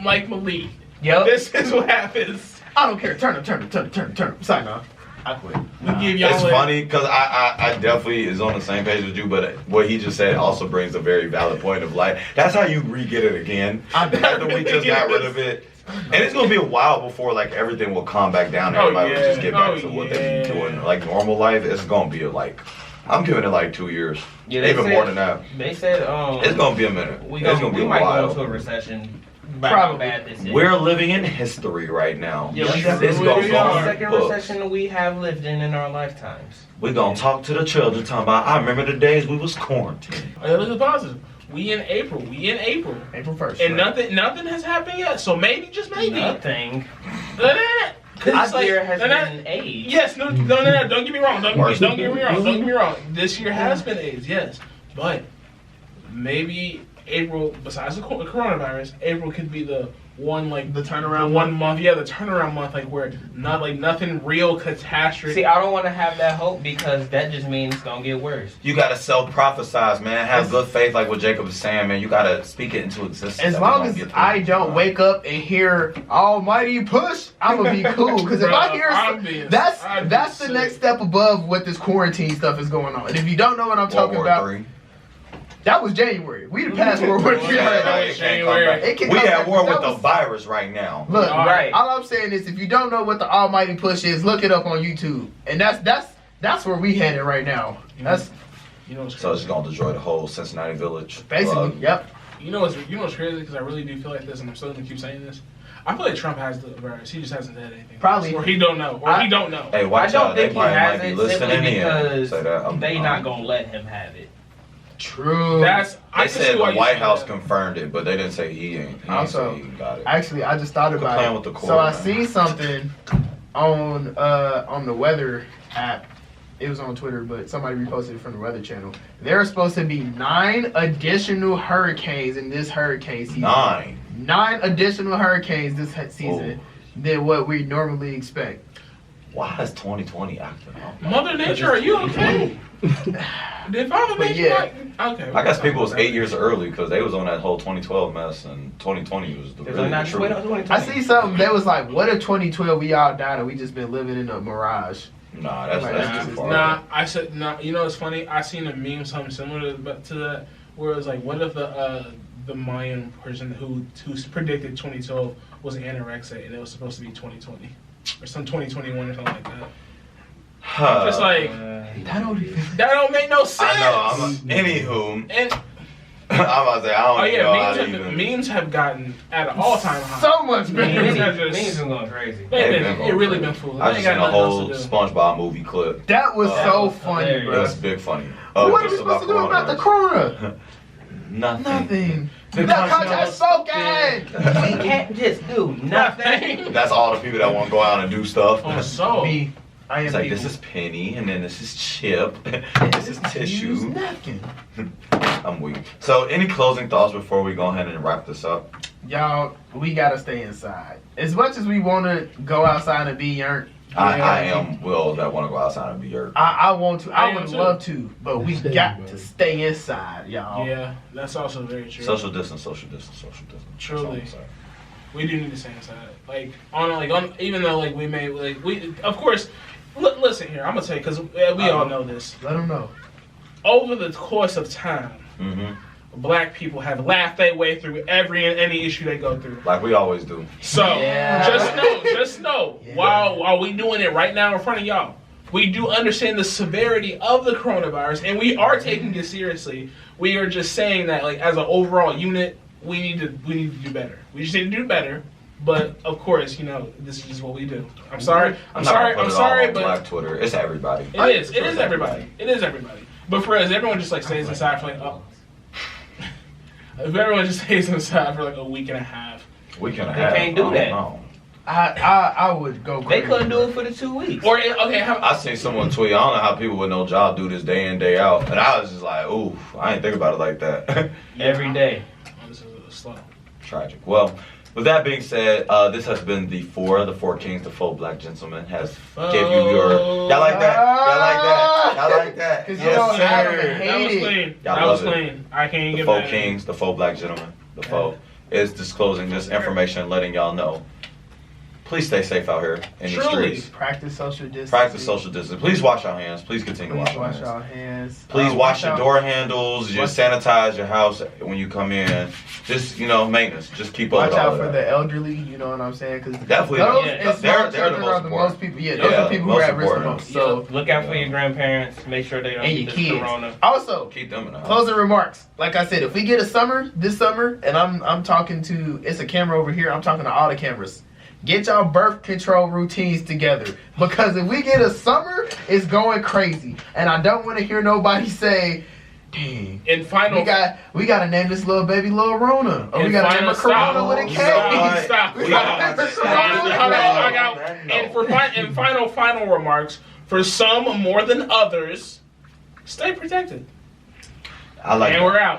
[SPEAKER 4] like Malik.
[SPEAKER 1] Yep.
[SPEAKER 4] This is what happens.
[SPEAKER 1] I don't care. Turn him. Sign off. I quit.
[SPEAKER 4] We give y'all
[SPEAKER 3] It's
[SPEAKER 4] a-
[SPEAKER 3] funny because I definitely is on the same page with you, but what he just said also brings a very valid point of like that's how you re-get it again. After we just got rid of it. And it's gonna be a while before like everything will calm back down.
[SPEAKER 4] Oh,
[SPEAKER 3] Everybody will just get back
[SPEAKER 4] yeah.
[SPEAKER 3] to what
[SPEAKER 4] Oh,
[SPEAKER 3] they've been
[SPEAKER 4] yeah.
[SPEAKER 3] doing. Like normal life, it's gonna be like I'm giving it like 2 years.
[SPEAKER 2] Yeah, they
[SPEAKER 3] Even
[SPEAKER 2] said-
[SPEAKER 3] more than that.
[SPEAKER 2] They said
[SPEAKER 3] It's gonna be a minute.
[SPEAKER 2] we
[SPEAKER 3] It's gonna be a
[SPEAKER 2] might go into a
[SPEAKER 3] while.
[SPEAKER 2] recession. By
[SPEAKER 1] Probably.
[SPEAKER 2] how bad this is.
[SPEAKER 3] We're living in history right now.
[SPEAKER 2] Yeah, we
[SPEAKER 3] This
[SPEAKER 4] we
[SPEAKER 3] goes
[SPEAKER 4] are.
[SPEAKER 3] on
[SPEAKER 2] the
[SPEAKER 3] the
[SPEAKER 2] second
[SPEAKER 3] books.
[SPEAKER 2] recession we have lived in our lifetimes.
[SPEAKER 3] We're gonna talk to the children talking about I remember the days we was quarantined.
[SPEAKER 4] Hey, look at the positive. We in April.
[SPEAKER 1] April 1st.
[SPEAKER 4] And nothing has happened yet. So maybe, just maybe.
[SPEAKER 2] Nothing.
[SPEAKER 4] This
[SPEAKER 2] This year has been AIDS.
[SPEAKER 4] Yes, no. Don't get me wrong. Don't get me wrong. This year has been AIDS, yes. But maybe April, besides the coronavirus, April could be the one like
[SPEAKER 1] The turnaround
[SPEAKER 4] the 1 month. Yeah, the turnaround month, like where not like nothing real catastrophic.
[SPEAKER 2] See, I don't want to have that hope because that just means it's gonna get worse.
[SPEAKER 3] You gotta self-prophesize, man. Have good faith, like what Jacob is saying, man. You gotta speak it into existence.
[SPEAKER 1] As
[SPEAKER 3] that
[SPEAKER 1] long
[SPEAKER 3] we
[SPEAKER 1] as
[SPEAKER 3] gonna get through
[SPEAKER 1] I
[SPEAKER 3] this.
[SPEAKER 1] don't wake up and hear Almighty push, I'm gonna be cool. Because if I hear that's the next step above what this quarantine stuff is going on. And if you don't know what I'm
[SPEAKER 3] World
[SPEAKER 1] talking
[SPEAKER 3] War
[SPEAKER 1] about,
[SPEAKER 3] III.
[SPEAKER 1] that was January. We the past World War III.
[SPEAKER 3] Yeah,
[SPEAKER 4] Right.
[SPEAKER 3] it can't come back.
[SPEAKER 1] It can
[SPEAKER 3] We
[SPEAKER 1] come
[SPEAKER 3] at
[SPEAKER 1] back,
[SPEAKER 3] war
[SPEAKER 1] but
[SPEAKER 3] with
[SPEAKER 1] that
[SPEAKER 3] the
[SPEAKER 1] was-
[SPEAKER 3] virus right now.
[SPEAKER 1] Look,
[SPEAKER 2] Right.
[SPEAKER 1] all I'm saying is if you don't know what the Almighty push is, look it up on YouTube. And that's where we headed right now. That's
[SPEAKER 4] You know what's crazy?
[SPEAKER 3] So it's gonna destroy the whole Cincinnati village.
[SPEAKER 1] basically, yep.
[SPEAKER 4] You know what's crazy? Because I really do feel like this, and I'm still gonna keep saying this. I feel like Trump has the virus. He just hasn't said anything.
[SPEAKER 1] Probably.
[SPEAKER 4] Or he don't know. Or he don't know.
[SPEAKER 3] Hey,
[SPEAKER 2] I
[SPEAKER 3] watch
[SPEAKER 2] don't
[SPEAKER 3] out. They
[SPEAKER 2] think he
[SPEAKER 3] probably
[SPEAKER 2] has
[SPEAKER 3] might be
[SPEAKER 2] it
[SPEAKER 3] listening
[SPEAKER 2] simply
[SPEAKER 3] in.
[SPEAKER 2] because
[SPEAKER 3] Say that.
[SPEAKER 2] they not gonna let him have it.
[SPEAKER 1] True.
[SPEAKER 4] That's I
[SPEAKER 3] They
[SPEAKER 4] can see
[SPEAKER 3] said
[SPEAKER 4] why
[SPEAKER 3] the
[SPEAKER 4] you
[SPEAKER 3] White
[SPEAKER 4] say
[SPEAKER 3] House
[SPEAKER 4] that.
[SPEAKER 3] confirmed it, but they didn't say he ain't. He
[SPEAKER 1] Also,
[SPEAKER 3] ain't say he got it.
[SPEAKER 1] Actually, I just thought
[SPEAKER 3] Quit
[SPEAKER 1] about
[SPEAKER 3] playing
[SPEAKER 1] it.
[SPEAKER 3] with the cord,
[SPEAKER 1] So I
[SPEAKER 3] man.
[SPEAKER 1] seen something on the weather app. It was on Twitter, but somebody reposted it from the Weather Channel. There are supposed to be 9 additional hurricanes in this hurricane season.
[SPEAKER 3] 9.
[SPEAKER 1] 9 additional hurricanes this season than what we normally expect.
[SPEAKER 3] Why is 2020 acting up?
[SPEAKER 4] Mother Nature, are you okay? Did Father
[SPEAKER 1] But
[SPEAKER 4] Nature
[SPEAKER 1] yeah.
[SPEAKER 4] okay.
[SPEAKER 3] I guess people was 8 years early because they was on that whole 2012 mess, and 2020 was the
[SPEAKER 2] They're
[SPEAKER 3] really
[SPEAKER 2] not
[SPEAKER 3] the
[SPEAKER 2] just wait on
[SPEAKER 3] truth.
[SPEAKER 2] 2020.
[SPEAKER 1] I see something that was like, what if 2012 we all died and we just been living in a mirage?
[SPEAKER 3] Nah, that's
[SPEAKER 1] Nah,
[SPEAKER 3] too far.
[SPEAKER 4] Nah, I said nah. You know what's funny? I seen a meme something similar to that, where it was like, what if the Mayan person who predicted 2012 was anorexic and it was supposed to be 2020 or some 2021 or something like that.
[SPEAKER 3] Huh.
[SPEAKER 4] Just like that don't make no sense.
[SPEAKER 3] I know. Anywho,
[SPEAKER 4] And
[SPEAKER 3] I'm about to say I don't
[SPEAKER 4] oh
[SPEAKER 3] even know how to
[SPEAKER 4] yeah,
[SPEAKER 3] even.
[SPEAKER 4] memes have gotten at an all-time high.
[SPEAKER 1] So much better.
[SPEAKER 4] Memes
[SPEAKER 2] Memes
[SPEAKER 4] have
[SPEAKER 2] memes
[SPEAKER 4] just
[SPEAKER 2] is going crazy.
[SPEAKER 3] They've been
[SPEAKER 4] it
[SPEAKER 3] going
[SPEAKER 4] really
[SPEAKER 3] crazy.
[SPEAKER 4] been fooling.
[SPEAKER 3] I
[SPEAKER 4] They
[SPEAKER 3] just
[SPEAKER 4] ain't
[SPEAKER 3] seen a
[SPEAKER 4] got
[SPEAKER 3] whole
[SPEAKER 4] nothing else to do.
[SPEAKER 3] SpongeBob movie clip.
[SPEAKER 1] That was
[SPEAKER 2] That
[SPEAKER 1] so
[SPEAKER 2] was
[SPEAKER 1] funny,
[SPEAKER 2] hilarious.
[SPEAKER 3] It
[SPEAKER 1] bro.
[SPEAKER 3] was big funny.
[SPEAKER 1] What are we
[SPEAKER 3] just
[SPEAKER 1] supposed to do about the corona?
[SPEAKER 3] Nothing.
[SPEAKER 1] Nothing.
[SPEAKER 3] The
[SPEAKER 1] That
[SPEAKER 3] country
[SPEAKER 1] country is spoken.
[SPEAKER 2] We can't just do nothing.
[SPEAKER 3] That's all the people that want to go out and do stuff.
[SPEAKER 4] Oh, so
[SPEAKER 1] Me. I am
[SPEAKER 3] It's like
[SPEAKER 1] people.
[SPEAKER 3] this is Penny, and then this is Chip, and this is
[SPEAKER 1] Use
[SPEAKER 3] Tissue.
[SPEAKER 1] napkin.
[SPEAKER 3] I'm weak. So, any closing thoughts before we go ahead and wrap this up?
[SPEAKER 1] Y'all, we gotta stay inside. As much as we want to go outside and be yurt,
[SPEAKER 3] I am Will that want to go outside and be your.
[SPEAKER 1] I want to.
[SPEAKER 4] I
[SPEAKER 1] I
[SPEAKER 4] am
[SPEAKER 1] would
[SPEAKER 4] too.
[SPEAKER 1] love to, but we
[SPEAKER 6] Stay,
[SPEAKER 1] got
[SPEAKER 6] bro.
[SPEAKER 1] to stay inside, y'all.
[SPEAKER 4] yeah, that's also very true.
[SPEAKER 3] Social distance, social distance, social distance. That's all
[SPEAKER 4] Truly.
[SPEAKER 3] I'm saying.
[SPEAKER 4] We do need to stay inside. On even though we may we of course. Listen here, I'm gonna tell you because we all know this.
[SPEAKER 1] Let them know.
[SPEAKER 4] Over the course of time,
[SPEAKER 3] Mm-hmm.
[SPEAKER 4] Black people have laughed their way through every and any issue they go through.
[SPEAKER 3] Like we always do.
[SPEAKER 4] So
[SPEAKER 1] Yeah.
[SPEAKER 4] just know,
[SPEAKER 1] Yeah.
[SPEAKER 4] while we doing it right now in front of y'all, we do understand the severity of the coronavirus, and we are taking it seriously. We are just saying that, like, as an overall unit, we need to do better. We just need to do better. But of course, you know, this is just what we do. I'm sorry,
[SPEAKER 3] I'm sorry,
[SPEAKER 4] but
[SPEAKER 3] Black Twitter. It's everybody.
[SPEAKER 4] it is everybody. It is everybody. But for us, everyone just like stays inside for like if everyone just stays inside for like a week and a half.
[SPEAKER 3] We can
[SPEAKER 2] They
[SPEAKER 3] have.
[SPEAKER 2] can't do that.
[SPEAKER 3] No.
[SPEAKER 1] I would go
[SPEAKER 2] They
[SPEAKER 1] crazy.
[SPEAKER 2] couldn't do it for the 2 weeks.
[SPEAKER 4] Or okay,
[SPEAKER 3] I seen someone tweet. I don't know how people with no job do this day in day out, and I was just like, ooh, I didn't think about it like that.
[SPEAKER 2] Every day.
[SPEAKER 4] Oh, this is slow.
[SPEAKER 3] Tragic. Well, with that being said, this has been the four kings, the 4 black gentlemen has gave you your. Y'all like that? Y'all like that? Y'all like that?
[SPEAKER 1] 'Cause you
[SPEAKER 3] Yes,
[SPEAKER 1] know Adam
[SPEAKER 3] sir.
[SPEAKER 1] hate
[SPEAKER 4] That was
[SPEAKER 1] it.
[SPEAKER 4] clean.
[SPEAKER 3] Y'all
[SPEAKER 4] That was
[SPEAKER 3] love it.
[SPEAKER 4] clean. I can't even
[SPEAKER 3] The
[SPEAKER 4] get
[SPEAKER 3] 4
[SPEAKER 4] mad.
[SPEAKER 3] kings, the 4 black gentlemen, the 4 is disclosing this information, letting y'all know. Please stay safe out here in the
[SPEAKER 4] Truly.
[SPEAKER 3] streets.
[SPEAKER 1] Practice social distance.
[SPEAKER 3] Practice social distance. Please wash your hands. Please continue to
[SPEAKER 1] Please
[SPEAKER 3] wash
[SPEAKER 1] wash
[SPEAKER 3] your hands.
[SPEAKER 1] your hands.
[SPEAKER 3] Please wash your
[SPEAKER 1] out-
[SPEAKER 3] door handles. Just sanitize your house when you come in. Just maintenance. Just keep up
[SPEAKER 1] Watch
[SPEAKER 3] with all
[SPEAKER 1] out
[SPEAKER 3] of
[SPEAKER 1] for
[SPEAKER 3] that.
[SPEAKER 1] the elderly. You know what I'm saying? Because
[SPEAKER 3] Definitely.
[SPEAKER 1] those
[SPEAKER 2] Yeah.
[SPEAKER 1] and
[SPEAKER 3] They're
[SPEAKER 1] small
[SPEAKER 3] the
[SPEAKER 1] children
[SPEAKER 3] most
[SPEAKER 1] are the
[SPEAKER 3] important.
[SPEAKER 1] most people. Yeah, those
[SPEAKER 3] Yeah,
[SPEAKER 1] are people who
[SPEAKER 3] most
[SPEAKER 1] are at risk the
[SPEAKER 3] important.
[SPEAKER 1] most. So
[SPEAKER 2] Look out for your grandparents. Make sure they don't
[SPEAKER 1] and
[SPEAKER 2] get
[SPEAKER 1] your
[SPEAKER 2] this
[SPEAKER 1] kids.
[SPEAKER 2] corona.
[SPEAKER 1] Also,
[SPEAKER 3] Keep them in the house.
[SPEAKER 1] closing remarks. Like I said, if we get this summer, and I'm talking to, it's a camera over here. I'm talking to all the cameras. Get y'all birth control routines together, because if we get a summer, it's going crazy, and I don't want to hear nobody say, "Dang,
[SPEAKER 4] In final,
[SPEAKER 1] we got to name this little baby Lil Rona, or we
[SPEAKER 4] And
[SPEAKER 1] got to name her
[SPEAKER 4] final
[SPEAKER 1] Corona with a
[SPEAKER 3] You
[SPEAKER 1] K."
[SPEAKER 3] know what?
[SPEAKER 4] Stop.
[SPEAKER 1] We
[SPEAKER 3] We
[SPEAKER 1] gotta
[SPEAKER 3] gotta
[SPEAKER 1] name her
[SPEAKER 3] stop.
[SPEAKER 1] Corona with a
[SPEAKER 4] Hold on, I
[SPEAKER 1] K.
[SPEAKER 4] got- and final remarks. For some more than others, stay protected.
[SPEAKER 3] I like
[SPEAKER 4] And
[SPEAKER 3] that.
[SPEAKER 4] we're out.